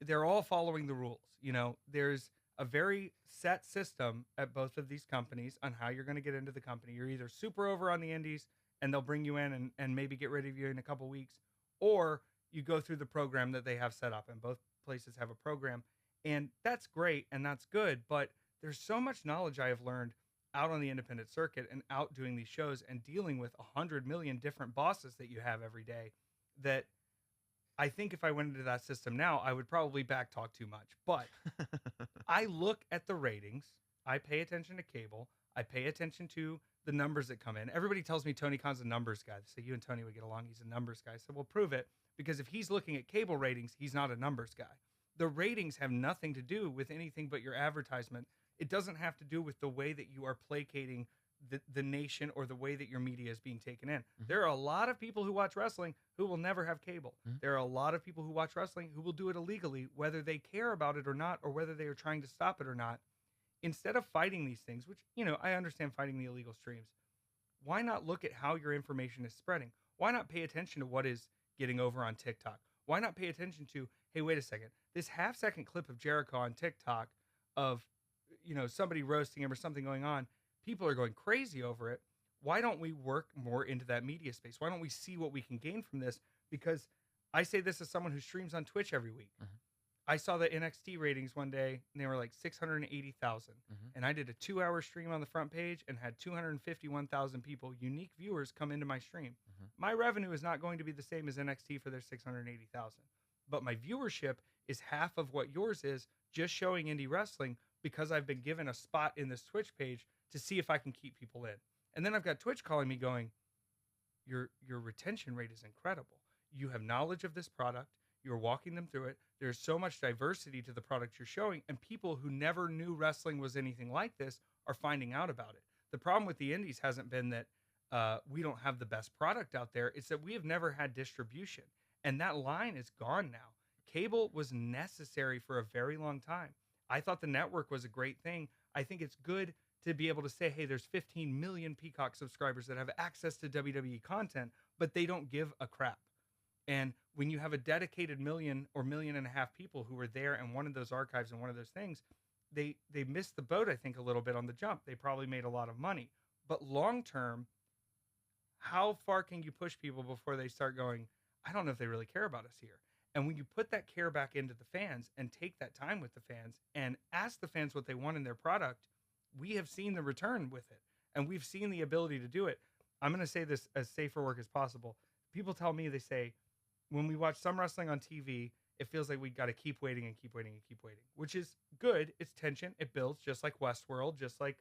they're all following the rules. You know, there's a very set system at both of these companies on how you're going to get into the company. You're either super over on the indies and they'll bring you in and maybe get rid of you in a couple weeks, or you go through the program that they have set up. And both places have a program. And that's great and that's good. But there's so much knowledge I have learned out on the independent circuit and out doing these shows and dealing with 100 million different bosses that you have every day that I think if I went into that system now, I would probably backtalk too much. But I look at the ratings. I pay attention to cable. I pay attention to the numbers that come in. Everybody tells me Tony Khan's a numbers guy. They say you and Tony would get along. He's a numbers guy. So we'll prove it, because if he's looking at cable ratings, he's not a numbers guy. The ratings have nothing to do with anything but your advertisement. It doesn't have to do with the way that you are placating the nation or the way that your media is being taken in. Mm-hmm. There are a lot of people who watch wrestling who will never have cable. Mm-hmm. There are a lot of people who watch wrestling who will do it illegally, whether they care about it or not, or whether they are trying to stop it or not. Instead of fighting these things, which, you know, I understand fighting the illegal streams, why not look at how your information is spreading? Why not pay attention to what is getting over on TikTok? Why not pay attention to, hey, wait a second, this half-second clip of Jericho on TikTok of, you know, somebody roasting him or something going on, people are going crazy over it. Why don't we work more into that media space? Why don't we see what we can gain from this? Because I say this as someone who streams on Twitch every week. Mm-hmm. I saw the NXT ratings one day, and they were like 680,000. Mm-hmm. And I did a 2-hour stream on the front page and had 251,000 people, unique viewers, come into my stream. Mm-hmm. My revenue is not going to be the same as NXT for their 680,000. But my viewership is half of what yours is, just showing indie wrestling, because I've been given a spot in this Twitch page to see if I can keep people in. And then I've got Twitch calling me going, your retention rate is incredible. You have knowledge of this product. You're walking them through it. There's so much diversity to the product you're showing, and people who never knew wrestling was anything like this are finding out about it. The problem with the indies hasn't been that we don't have the best product out there. It's that we have never had distribution, and that line is gone now. Cable was necessary for a very long time. I thought the network was a great thing. I think it's good to be able to say, hey, there's 15 million Peacock subscribers that have access to WWE content, but they don't give a crap. And when you have a dedicated 1 or 1.5 million people who were there and wanted those archives and one of those things, they missed the boat, I think, a little bit on the jump. They probably made a lot of money. But long term, how far can you push people before they start going, I don't know if they really care about us here? And when you put that care back into the fans and take that time with the fans and ask the fans what they want in their product, we have seen the return with it. And we've seen the ability to do it. I'm going to say this as safe for work as possible. People tell me, they say, when we watch some wrestling on TV, it feels like we got to keep waiting and keep waiting and keep waiting, which is good. It's tension. It builds, just like Westworld, just like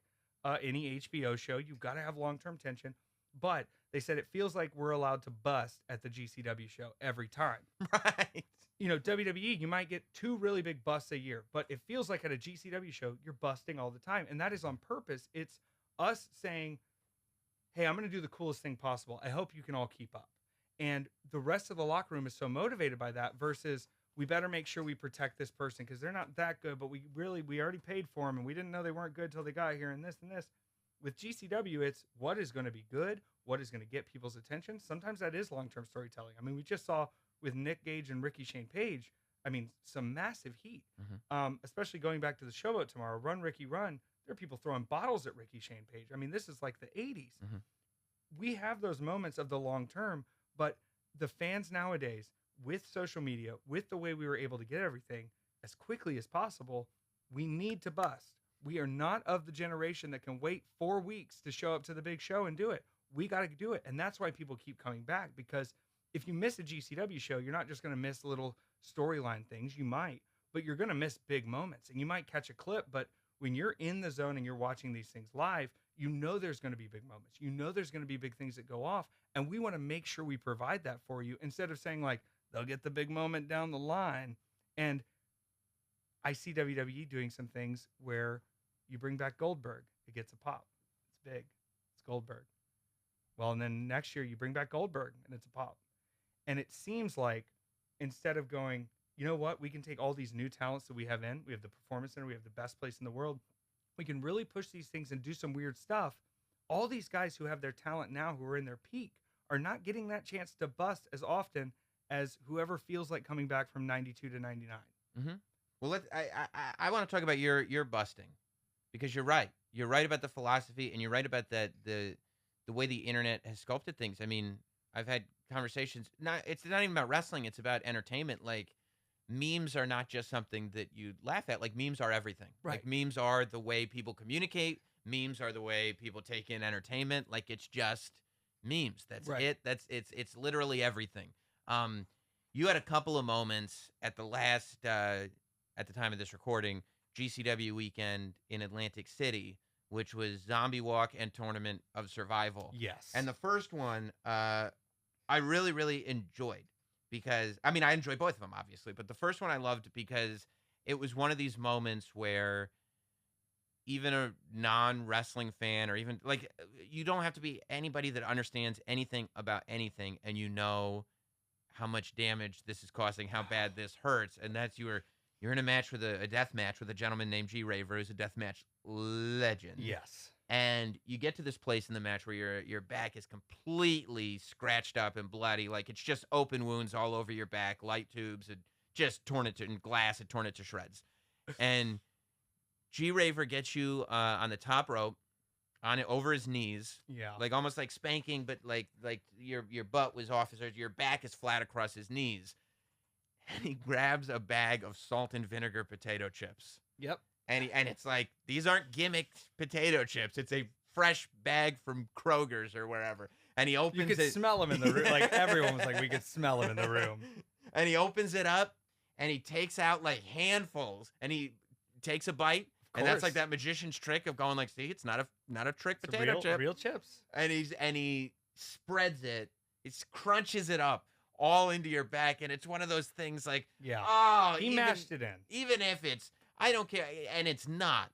any HBO show. You've got to have long-term tension. But they said it feels like we're allowed to bust at the GCW show every time. Right. You know, WWE, you might get 2 really big busts a year, but it feels like at a GCW show, you're busting all the time. And that is on purpose. It's us saying, hey, I'm going to do the coolest thing possible. I hope you can all keep up. And the rest of the locker room is so motivated by that versus we better make sure we protect this person because they're not that good, but we already paid for them and we didn't know they weren't good till they got here and this and this. With GCW, it's what is going to be good, what is going to get people's attention. Sometimes that is long-term storytelling. I mean, we just saw with Nick Gage and Ricky Shane Page, I mean, some massive heat, especially going back to the showboat tomorrow, Run Ricky Run. There are people throwing bottles at Ricky Shane Page. I mean, this is like the 80s. Mm-hmm. We have those moments of the long term, but the fans nowadays, with social media, with the way we were able to get everything as quickly as possible, we need to bust. We are not of the generation that can wait 4 weeks to show up to the big show and do it. We got to do it. And that's why people keep coming back, because if you miss a GCW show, you're not just going to miss little storyline things. You might, but you're going to miss big moments and you might catch a clip. But when you're in the zone and you're watching these things live, you know there's going to be big moments. You know there's going to be big things that go off. And we want to make sure we provide that for you instead of saying like, they'll get the big moment down the line. And I see WWE doing some things where you bring back Goldberg, it gets a pop. It's big. It's Goldberg. Well, and then next year you bring back Goldberg and it's a pop. And it seems like instead of going, you know what, we can take all these new talents that we have we have the Performance Center, we have the best place in the world. We can really push these things and do some weird stuff. all these guys who have their talent now, who are in their peak, are not getting that chance to bust as often as whoever feels like coming back from 92 to 99. Mm-hmm. Well, I want to talk about your busting, because you're right. You're right about the philosophy, and you're right about the way the internet has sculpted things. I mean, I've had conversations. It's not even about wrestling. It's about entertainment. Like, memes are not just something that you laugh at. Like, memes are everything. Right. Like, memes are the way people communicate. Memes are the way people take in entertainment. Like, it's just memes. That's Right. it. It's literally everything. You had a couple of moments at the last at the time of this recording, GCW weekend in Atlantic City, which was Zombie Walk and Tournament of Survival. Yes. And the first one, I really, really enjoyed, because, I mean, I enjoyed both of them, obviously, but the first one I loved because it was one of these moments where even a non-wrestling fan, or even, like, you don't have to be anybody that understands anything about anything, and you know how much damage this is causing, how bad this hurts, and that's you're in a match with a death match with a gentleman named G Raver, who's a death match legend. Yes. And you get to this place in the match where your back is completely scratched up and bloody, like it's just open wounds all over your back, light tubes, and just torn it to, and glass had torn it to shreds. And G Raver gets you on the top rope, on it over his knees, Yeah. like almost like spanking, but like your butt was off your back is flat across his knees, and he grabs a bag of salt and vinegar potato chips. Yep. And it's like, these aren't gimmicked potato chips. It's a fresh bag from Kroger's or wherever. And he opens it. You could smell them in the room. Like, everyone was like, we could smell them in the room. And he opens it up, and he takes out like handfuls, and he takes a bite. And that's like that magician's trick of going like, see, it's not a trick It's potato chip. real chips. And he spreads it. He crunches it up all into your back. And it's one of those things like, Yeah. oh, He mashed it in. Even if it's, I don't care, and it's not.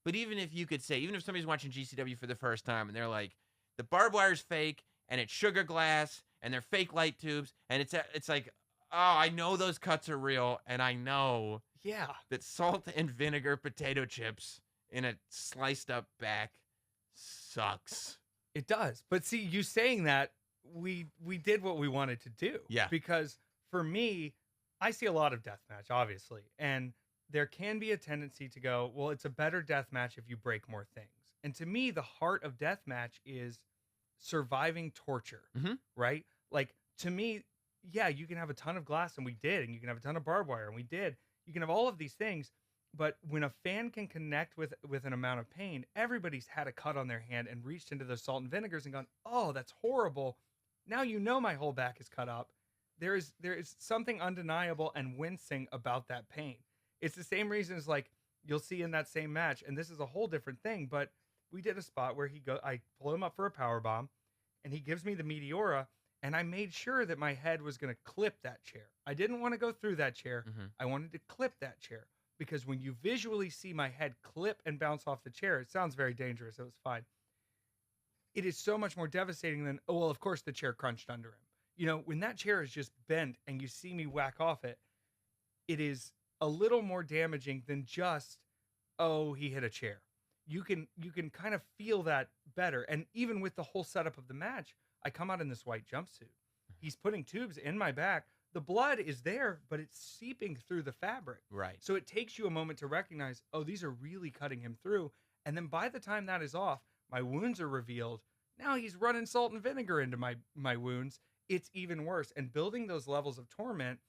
But even if you could say, even if somebody's watching GCW for the first time and they're like, the barbed wire's fake, and it's sugar glass, and they're fake light tubes, and it's like, oh, I know those cuts are real, and I know that salt and vinegar potato chips in a sliced up back sucks. It does. But see, you saying that, we did what we wanted to do. Yeah. Because for me, I see a lot of deathmatch, obviously, and there can be a tendency to go, well, it's a better deathmatch if you break more things. And to me, the heart of deathmatch is surviving torture, right? Like, to me, yeah, you can have a ton of glass, and we did, and you can have a ton of barbed wire, and we did. You can have all of these things, but when a fan can connect with an amount of pain, everybody's had a cut on their hand and reached into those salt and vinegars and gone, oh, that's horrible. Now you know my whole back is cut up. There is something undeniable and wincing about that pain. It's the same reason as, like, you'll see in that same match, and this is a whole different thing, but we did a spot where I pull him up for a power bomb, and he gives me the Meteora, and I made sure that my head was going to clip that chair. I didn't want to go through that chair. I wanted to clip that chair, because when you visually see my head clip and bounce off the chair, it sounds very dangerous. It was fine. It is so much more devastating than, oh, well, of course the chair crunched under him. You know, when that chair is just bent and you see me whack off it, it is a little more damaging than just, oh, he hit a chair. You can kind of feel that better. And even with the whole setup of the match, I come out in this white jumpsuit. He's putting tubes in my back. The blood is there, but it's seeping through the fabric. Right. So it takes you a moment to recognize, oh, these are really cutting him through. And then by the time that is off, my wounds are revealed. Now he's running salt and vinegar into my wounds. It's even worse. And building those levels of torment,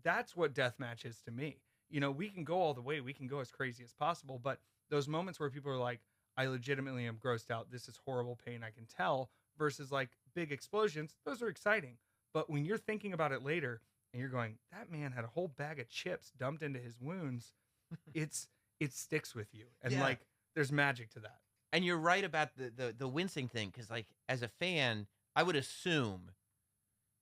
that's what deathmatch is to me. You know, we can go all the way. We can go as crazy as possible. But those moments where people are like, I legitimately am grossed out. This is horrible pain. I can tell. Versus like big explosions. Those are exciting. But when you're thinking about it later and you're going, that man had a whole bag of chips dumped into his wounds, it sticks with you. And like, there's magic to that. And you're right about the wincing thing, because like, as a fan, I would assume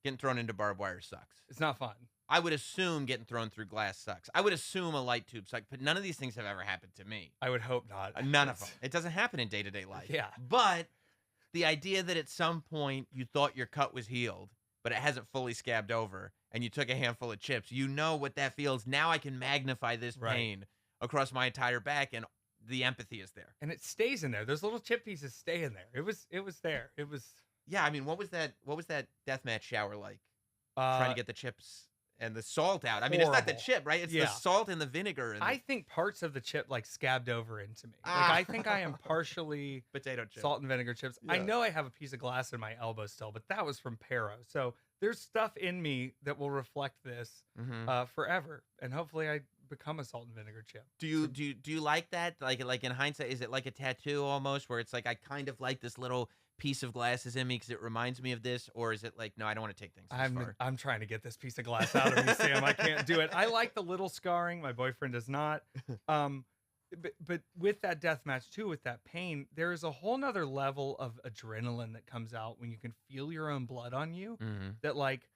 getting thrown into barbed wire sucks. It's not fun. I would assume getting thrown through glass sucks. I would assume a light tube sucks, but none of these things have ever happened to me. I would hope not. None of them. It doesn't happen in day-to-day life. Yeah. But the idea that at some point you thought your cut was healed, but it hasn't fully scabbed over, and you took a handful of chips, you know what that feels. Now I can magnify this pain across my entire back, and the empathy is there. And it stays in there. Those little chip pieces stay in there. It was there. It was Yeah, I mean, what was that deathmatch shower like? Trying uh to get the chips and the salt out. I mean, it's not the horrible. chip, right? It's the Yeah. salt and the vinegar and I think parts of the chip like scabbed over into me. Like Ah. I think I am partially potato chips. salt and vinegar chips. I Yeah. know I have a piece of glass in my elbow still, but that was from Pero. So there's stuff in me that will reflect this Mhm. forever, and hopefully I become a salt and vinegar chip. Do you like that? Like in hindsight, is it like a tattoo almost, where it's like I kind of like this little piece of glass is in me because it reminds me of this, or is it like no, I don't want to take things this far? I'm trying to get this piece of glass out of me, Sam. I can't do it. I like the little scarring. My boyfriend does not. But with that death match too, with that pain, there is a whole nother level of adrenaline that comes out when you can feel your own blood on you. Mhm. That like,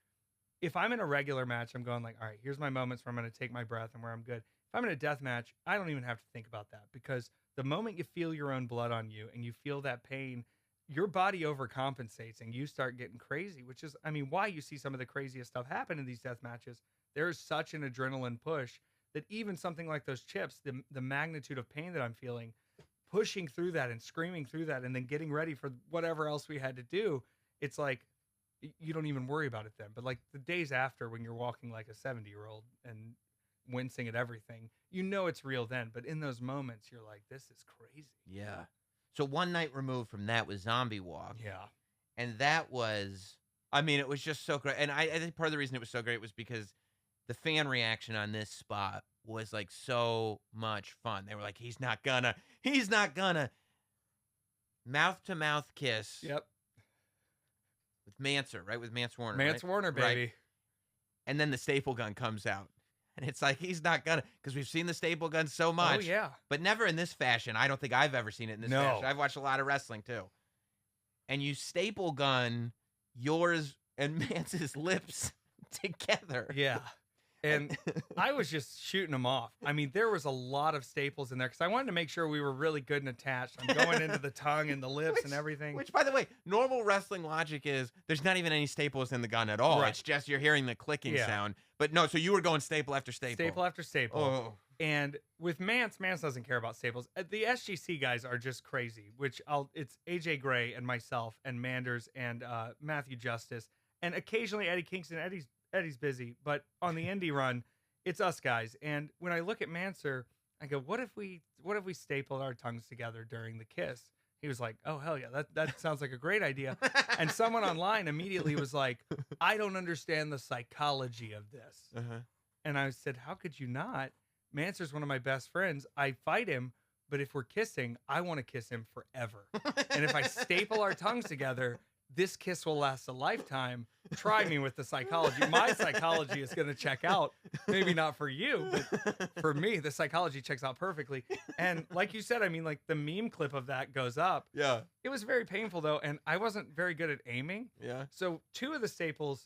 if I'm in a regular match, I'm going like, all right, here's my moments where I'm going to take my breath and where I'm good. If I'm in a death match, I don't even have to think about that, because the moment you feel your own blood on you and you feel that pain, your body overcompensates and you start getting crazy, which is, I mean, why you see some of the craziest stuff happen in these death matches. There's such an adrenaline push that even something like those chips, the magnitude of pain that I'm feeling, pushing through that and screaming through that and then getting ready for whatever else we had to do, it's like you don't even worry about it then. But like the days after, when you're walking like a 70-year-old and wincing at everything, you know it's real then. But in those moments, you're like, this is crazy. Yeah. So one night removed from that was Zombie Walk. Yeah. And that was, I mean, it was just so great. And I think part of the reason it was so great was because the fan reaction on this spot was like so much fun. They were like, he's not gonna. Mouth to mouth kiss Yep. with Manser, right? With Mance Warner. Mance right? Warner, Right. baby. And then the staple gun comes out. And it's like, he's not gonna, because we've seen the staple gun so much. Oh, yeah. But never in this fashion. I don't think I've ever seen it in this No. fashion. I've watched a lot of wrestling too. And you staple gun yours and Mance's lips together. Yeah. And I was just shooting them off. I mean, there was a lot of staples in there because I wanted to make sure we were really good and attached. I'm going into the tongue and the lips and everything. Which, by the way, normal wrestling logic is there's not even any staples in the gun at all. Right. It's just you're hearing the clicking Yeah. sound. But no, so you were going staple after staple. Staple after staple. Oh. And with Mance doesn't care about staples. The SGC guys are just crazy, it's AJ Gray and myself and Manders and Matthew Justice. And occasionally Eddie Kingston. Eddie's busy, but on the indie run, it's us guys. And when I look at Manser, I go, what if we stapled our tongues together during the kiss? He was like, oh, hell yeah, that sounds like a great idea. And someone online immediately was like, I don't understand the psychology of this. Uh-huh. And I said, how could you not? Manser's one of my best friends. I fight him, but if we're kissing, I want to kiss him forever. And if I staple our tongues together, this kiss will last a lifetime. Try me with the psychology. My psychology is going to check out. Maybe not for you, but for me, the psychology checks out perfectly. And like you said, I mean, like the meme clip of that goes up. Yeah. It was very painful though, and I wasn't very good at aiming. Yeah. So two of the staples,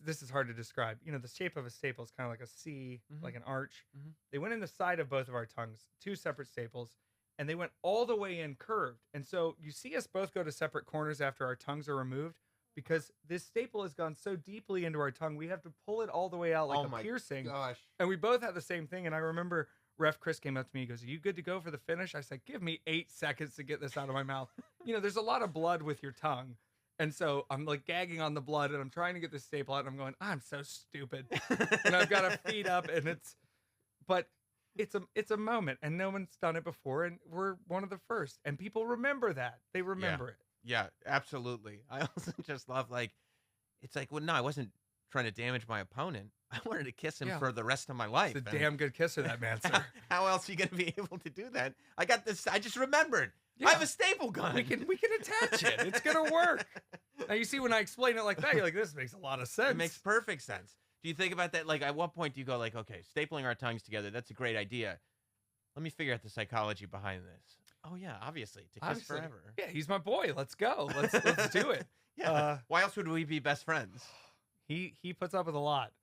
this is hard to describe. You know, the shape of a staple is kind of like a C, like an arch. Mhm. They went in the side of both of our tongues, two separate staples, and they went all the way in curved. And so you see us both go to separate corners after our tongues are removed because this staple has gone so deeply into our tongue, we have to pull it all the way out like a piercing. Gosh. And we both had the same thing. And I remember Ref Chris came up to me, he goes, are you good to go for the finish? I said, give me 8 seconds to get this out of my mouth. You know, there's a lot of blood with your tongue. And so I'm like gagging on the blood and I'm trying to get this staple out and I'm going, I'm so stupid. And I've got to feed up and it's a moment and no one's done it before. And we're one of the first and people remember that. They remember it. Yeah, absolutely. I also just love, like, it's like, well, no, I wasn't trying to damage my opponent. I wanted to kiss him for the rest of my life. It's a damn good kisser, that man, sir. How else are you going to be able to do that? I got this. I just remembered. Yeah. I have a staple gun. We can attach it. It's gonna work. Now you see when I explain it like that, you're like, this makes a lot of sense. It makes perfect sense. Do you think about that? Like, at what point do you go like, okay, stapling our tongues together, that's a great idea. Let me figure out the psychology behind this. Oh yeah, obviously, to kiss Obviously. forever. Yeah, he's my boy. Let's go. Let's do it. Yeah. Why else would we be best friends? He puts up with a lot.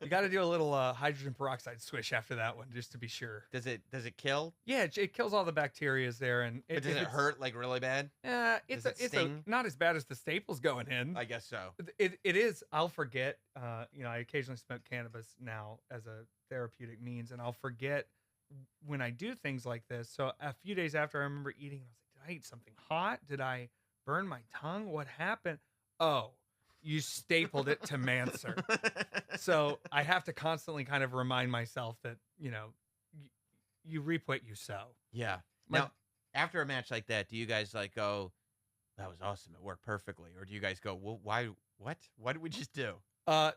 You got to do a little hydrogen peroxide swish after that one, just to be sure. Does it kill? Yeah, it kills all the bacterias there, and But does it hurt like really bad? It's Does it sting? not as bad as the staples going in. I guess so. It is. I'll forget. You know, I occasionally smoke cannabis now as a therapeutic means, and I'll forget when I do things like this, so a few days after I remember eating, I was like, did I eat something hot? Did I burn my tongue? What happened? Oh, you stapled it to Manser. So I have to constantly kind of remind myself that, y- you reap what you sow. Yeah. My Now, after a match like that, do you guys like go, that was awesome, it worked perfectly? Or do you guys go, well, why, what? What did we just do?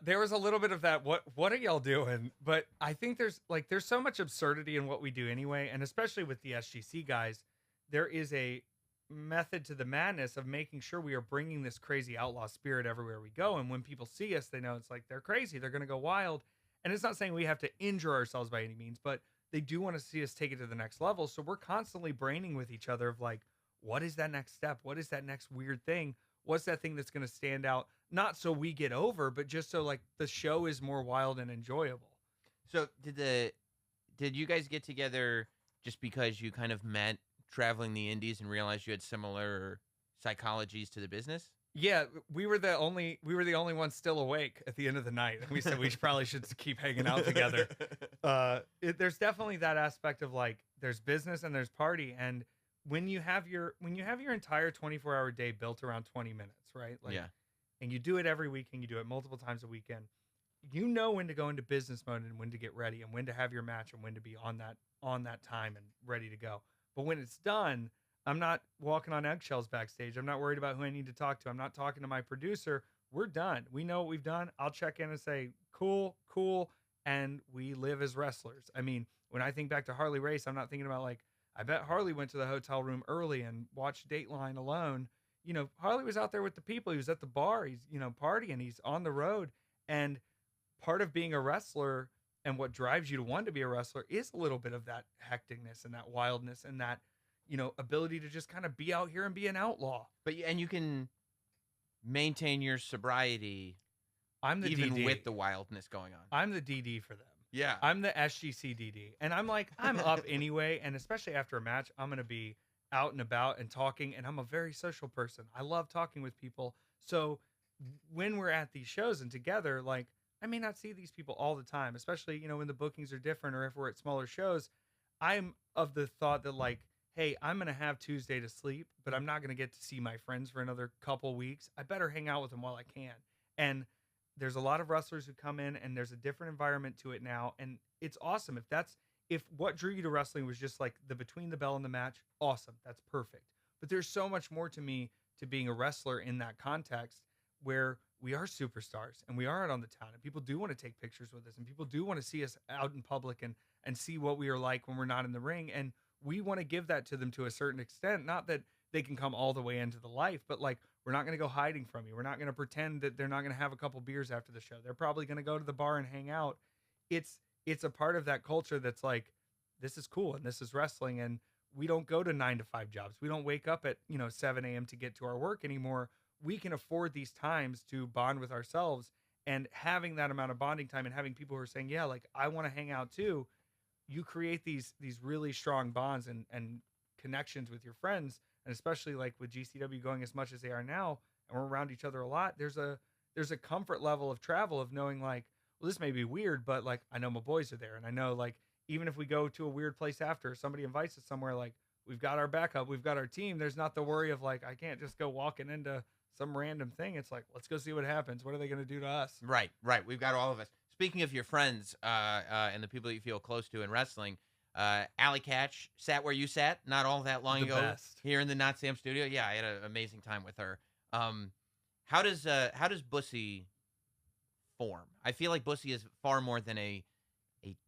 There was a little bit of that. What are y'all doing? But I think there's so much absurdity in what we do anyway, and especially with the SGC guys, there is a method to the madness of making sure we are bringing this crazy outlaw spirit everywhere we go. And when people see us, they know it's like they're crazy, they're going to go wild. And it's not saying we have to injure ourselves by any means, but they do want to see us take it to the next level. So we're constantly braining with each other of like, what is that next step? What is that next weird thing? What's that thing that's going to stand out? Not so we get over, but just so like the show is more wild and enjoyable. So did you guys get together just because you kind of met traveling the indies and realized you had similar psychologies to the business? Yeah, we were the only ones still awake at the end of the night, and we said we probably should keep hanging out together. There's definitely that aspect of like there's business and there's party, and when you have your entire 24-hour day built around 20 minutes, right? Like, Yeah. and you do it every week, and you do it multiple times a weekend. You know when to go into business mode and when to get ready, and when to have your match, and when to be on that time and ready to go. But when it's done, I'm not walking on eggshells backstage. I'm not worried about who I need to talk to. I'm not talking to my producer. We're done. We know what we've done. I'll check in and say, cool, cool. And we live as wrestlers. I mean, when I think back to Harley Race, I'm not thinking about like, I bet Harley went to the hotel room early and watched Dateline alone. Harley was out there with the people. He was at the bar. He's, partying. He's on the road. And part of being a wrestler and what drives you to want to be a wrestler is a little bit of that hecticness and that wildness and that ability to just kind of be out here and be an outlaw. And you can maintain your sobriety I'm the even DD. with the wildness going on. I'm the DD for them. Yeah. I'm the SGC DD. And I'm like, I'm up anyway. And especially after a match, I'm going to be out and about and talking. And I'm a very social person. I love talking with people. So when we're at these shows and together, like, I may not see these people all the time, especially, when the bookings are different or if we're at smaller shows. I'm of the thought that, like, hey, I'm going to have Tuesday to sleep, but I'm not going to get to see my friends for another couple weeks. I better hang out with them while I can. And there's a lot of wrestlers who come in and there's a different environment to it now. And it's awesome. If what drew you to wrestling was just like the between the bell and the match, awesome. That's perfect. But there's so much more to me to being a wrestler in that context where we are superstars and we are out on the town and people do want to take pictures with us and people do want to see us out in public and see what we are like when we're not in the ring. And we want to give that to them to a certain extent. Not that they can come all the way into the life, but like, we're not going to go hiding from you. We're not going to pretend that they're not going to have a couple beers after the show. They're probably going to go to the bar and hang out. It's a part of that culture that's like, this is cool and this is wrestling. And we don't go to 9 to 5 jobs. We don't wake up at 7 a.m. to get to our work anymore. We can afford these times to bond with ourselves, and having that amount of bonding time and having people who are saying, yeah, like I want to hang out too. You create these really strong bonds and connections with your friends. And especially like with GCW going as much as they are now, and we're around each other a lot, there's a comfort level of travel of knowing like, well, this may be weird, but like I know my boys are there, and I know like even if we go to a weird place after, somebody invites us somewhere, like we've got our backup, we've got our team. There's not the worry of like I can't just go walking into some random thing. It's like, let's go see what happens. What are they going to do to us? Right. We've got all of us. Speaking of your friends and the people that you feel close to in wrestling, Allie Catch sat where you sat not all that long ago here in the Notsam studio. Yeah, I had an amazing time with her. How does Bussy form? I feel like Bussy is far more than a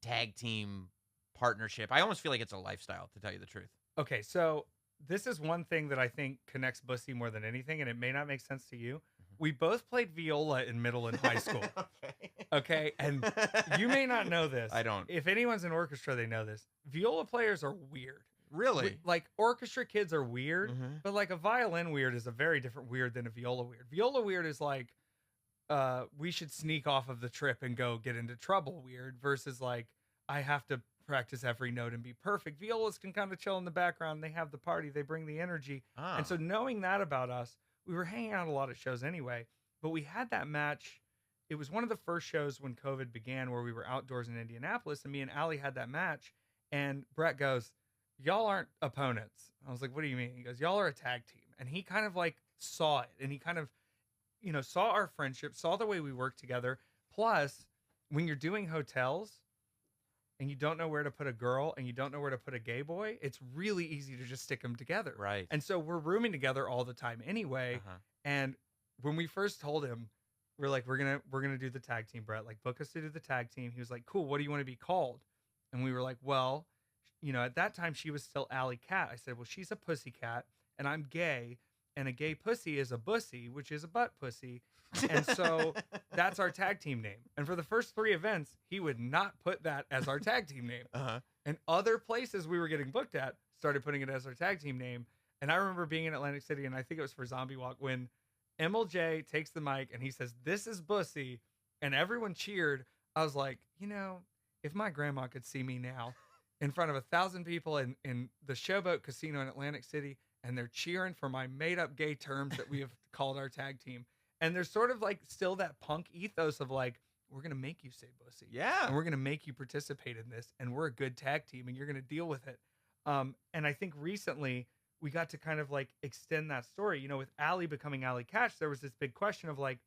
tag team partnership. I almost feel like it's a lifestyle, to tell you the truth. Okay, so this is one thing that I think connects Bussy more than anything, and it may not make sense to you. We both played viola in middle and high school. Okay. And you may not know this. I don't. If anyone's in orchestra, they know this. Viola players are weird. Really? Like orchestra kids are weird, but like a violin weird is a very different weird than a viola weird. Viola weird is like, we should sneak off of the trip and go get into trouble weird versus like, I have to practice every note and be perfect. Violas can kind of chill in the background. They have the party. They bring the energy. And so knowing that about us, we were hanging out a lot of shows anyway, but we had that match. It was one of the first shows when COVID began where we were outdoors in Indianapolis, and me and Allie had that match. And Brett goes, "Y'all aren't opponents." I was like, "What do you mean?" He goes, "Y'all are a tag team." And he kind of like saw it, and he kind of, saw our friendship, saw the way we work together. Plus, when you're doing hotels and you don't know where to put a girl and you don't know where to put a gay boy, it's really easy to just stick them together. Right. And so we're rooming together all the time anyway. Uh-huh. And when we first told him, we're like, we're gonna do the tag team, Brett. Like, book us to do the tag team. He was like, "Cool. What do you want to be called?" And we were like, "Well, at that time she was still Allie Cat." I said, "Well, she's a pussy cat, and I'm gay, and a gay pussy is a bussy, which is a butt pussy." And so that's our tag team name. And for the first 3 events, he would not put that as our tag team name. Uh-huh. And other places we were getting booked at started putting it as our tag team name. And I remember being in Atlantic City, and I think it was for Zombie Walk, when MLJ takes the mic and he says, "This is Bussy," and everyone cheered. I was like, if my grandma could see me now in front of 1,000 people in the Showboat Casino in Atlantic City, and they're cheering for my made-up gay terms that we have called our tag team. And there's sort of like still that punk ethos of like, we're going to make you say Bussy. Yeah. And we're going to make you participate in this. And we're a good tag team and you're going to deal with it. And I think recently we got to kind of like extend that story. With Allie becoming Allie Catch, there was this big question of like,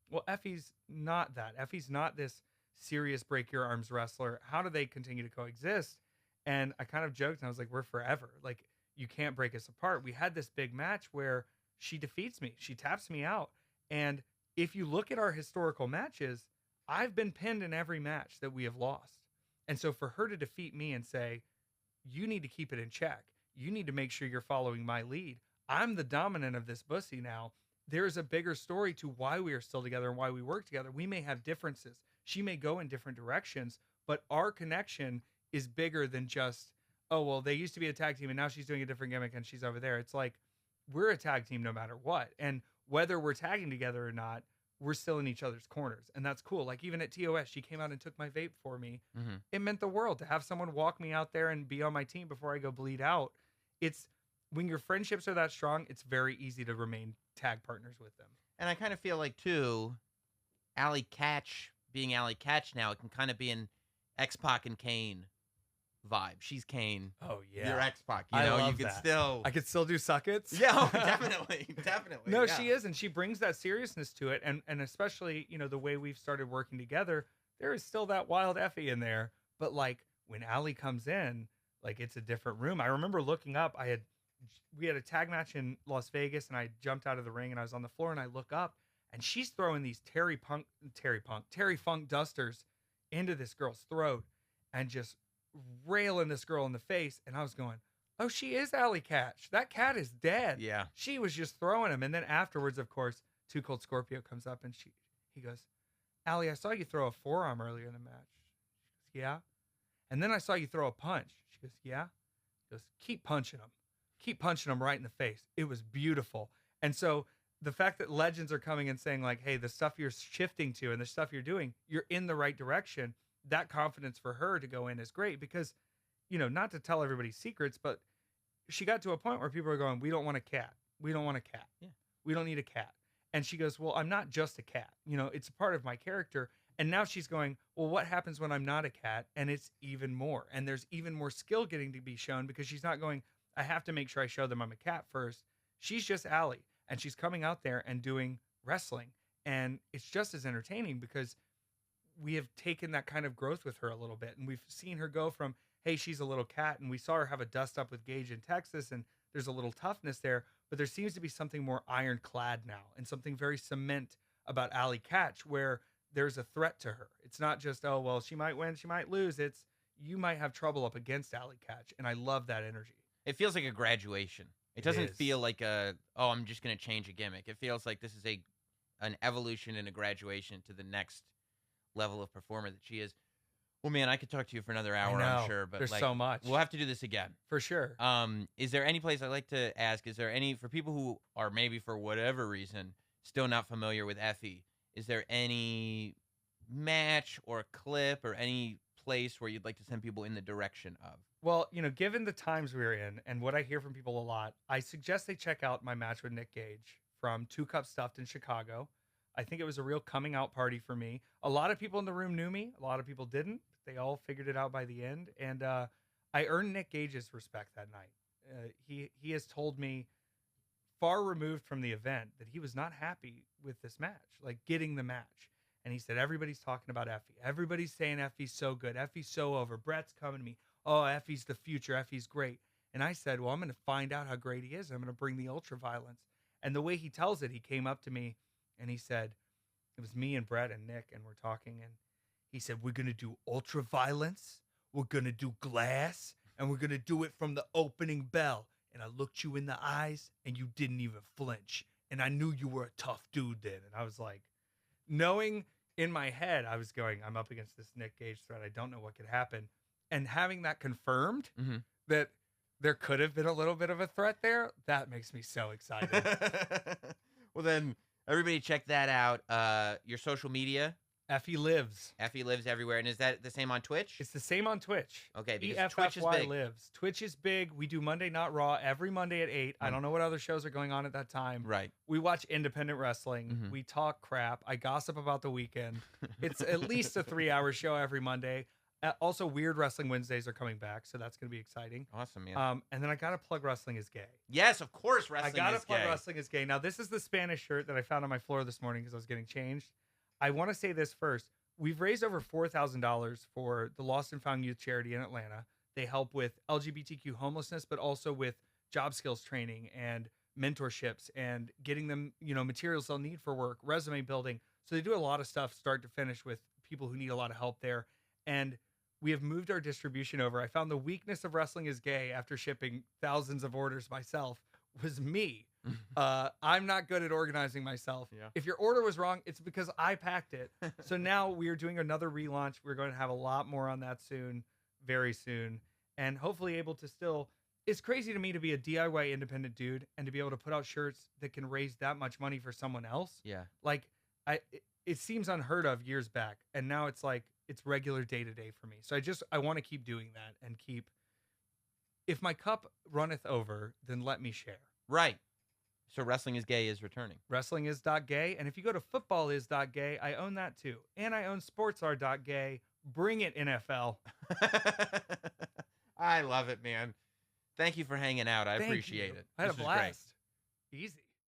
well, Effie's not that. Effie's not this serious break your arms wrestler. How do they continue to coexist? And I kind of joked and I was like, we're forever. Like, you can't break us apart. We had this big match where she defeats me. She taps me out. And if you look at our historical matches, I've been pinned in every match that we have lost. And so for her to defeat me and say, "You need to keep it in check. You need to make sure you're following my lead. I'm the dominant of this Bussy now." There is a bigger story to why we are still together and why we work together. We may have differences. She may go in different directions, but our connection is bigger than just, "Oh, well, they used to be a tag team and now she's doing a different gimmick and she's over there." It's like, we're a tag team no matter what. And whether we're tagging together or not, we're still in each other's corners. And that's cool. Like, even at TOS, she came out and took my vape for me. Mm-hmm. It meant the world to have someone walk me out there and be on my team before I go bleed out. It's when your friendships are that strong, it's very easy to remain tag partners with them. And I kind of feel like, too, Allie Catch being Allie Catch now, it can kind of be an X-Pac and Kane vibe. She's Kane. Oh, yeah. You're X-Pac. I you love could that. still. I could still do suckets. Yeah, oh, definitely. Definitely. No, yeah. she is. And she brings that seriousness to it. And especially, the way we've started working together, there is still that wild Effie in there. But like when Allie comes in, like, it's a different room. I remember looking up, we had a tag match in Las Vegas and I jumped out of the ring and I was on the floor and I look up and she's throwing these Terry Funk dusters into this girl's throat and just railing this girl in the face. And I was going, "Oh, she is Allie Catch. That cat is dead." Yeah. She was just throwing him. And then afterwards, of course, Too Cold Scorpio comes up and he goes, "Allie, I saw you throw a forearm earlier in the match." She goes, "Yeah." "And then I saw you throw a punch." She goes, "Yeah." He goes, "Keep punching him. Keep punching him right in the face." It was beautiful. And so the fact that legends are coming and saying like, "Hey, the stuff you're shifting to and the stuff you're doing, you're in the right direction." That confidence for her to go in is great because, not to tell everybody secrets, but she got to a point where people are going, "We don't want a cat. We don't want a cat. Yeah. We don't need a cat." And she goes, "Well, I'm not just a cat. It's a part of my character." And now she's going, "Well, what happens when I'm not a cat?" And it's even more. And there's even more skill getting to be shown because she's not going, "I have to make sure I show them I'm a cat first." She's just Allie. And she's coming out there and doing wrestling. And it's just as entertaining because we have taken that kind of growth with her a little bit. And we've seen her go from, hey, she's a little cat. And we saw her have a dust up with Gage in Texas. And there's a little toughness there. But there seems to be something more ironclad now and something very cement about Allie Catch where there's a threat to her. It's not just, "Oh, well, she might win, she might lose." It's, you might have trouble up against Allie Catch. And I love that energy. It feels like a graduation. It doesn't feel like I'm just going to change a gimmick. It feels like this is an evolution and a graduation to the next level of performer that she is. Well, man, I could talk to you for another hour, I'm sure. But there's so much. We'll have to do this again. For sure. Is there any place I'd like to ask, is there any, for people who are maybe for whatever reason still not familiar with Effie, is there any match or clip or any place where you'd like to send people in the direction of? Well, given the times we're in and what I hear from people a lot, I suggest they check out my match with Nick Gage from 2 Cup Stuffed in Chicago. I think it was a real coming out party for me. A lot of people in the room knew me. A lot of people didn't. They all figured it out by the end. And I earned Nick Gage's respect that night. He has told me, far removed from the event, that he was not happy with this match, like getting the match. And he said, everybody's talking about Effie. Everybody's saying Effie's so good. Effie's so over. Brett's coming to me. Oh, Effie's the future. Effie's great. And I said, well, I'm going to find out how great he is. I'm going to bring the ultra violence. And the way he tells it, he came up to me and he said, it was me and Brett and Nick, and we're talking. And he said, we're going to do ultra violence. We're going to do glass. And we're going to do it from the opening bell. And I looked you in the eyes and you didn't even flinch. And I knew you were a tough dude then. And I was like, knowing in my head, I was going, I'm up against this Nick Gage threat. I don't know what could happen. And having that confirmed, that there could have been a little bit of a threat there, that makes me so excited. Well, then everybody check that out. Your social media. Effie lives. Effie lives everywhere. And is that the same on Twitch? It's the same on Twitch. Okay, because Twitch is big. lives. Twitch is big. We do Monday Not Raw every Monday at 8. I don't know what other shows are going on at that time. Right. We watch independent wrestling. We talk crap. I gossip about the weekend. It's at least a 3-hour show every Monday. Also, Weird Wrestling Wednesdays are coming back, so that's going to be exciting. Awesome, man. And then I got to plug Wrestling is Gay. Yes, of course, Wrestling is Gay. I got to plug Wrestling is Gay. Now, this is the Spanish shirt that I found on my floor this morning because I was getting changed. I want to say this first. We've raised over $4,000 for the Lost and Found Youth charity in Atlanta. They help with LGBTQ homelessness, but also with job skills training and mentorships and getting them, materials they'll need for work, resume building. So they do a lot of stuff start to finish with people who need a lot of help there. And we have moved our distribution over. I found the weakness of Wrestling is Gay after shipping thousands of orders myself was me. I'm not good at organizing myself. Yeah. If your order was wrong, it's because I packed it. So now we are doing another relaunch. We're going to have a lot more on that soon, very soon. And hopefully able to still, it's crazy to me to be a DIY independent dude and to be able to put out shirts that can raise that much money for someone else. Yeah. Like it seems unheard of years back. And now it's like, it's regular day to day for me. So I want to keep doing that and if my cup runneth over, then let me share. Right. So Wrestling is Gay is returning. Wrestlingisgay. And if you go to footballis.gay, I own that too. And I own sportsr.gay. Bring it, NFL. I love it, man. Thank you for hanging out. I appreciate it. I had a blast. Easy.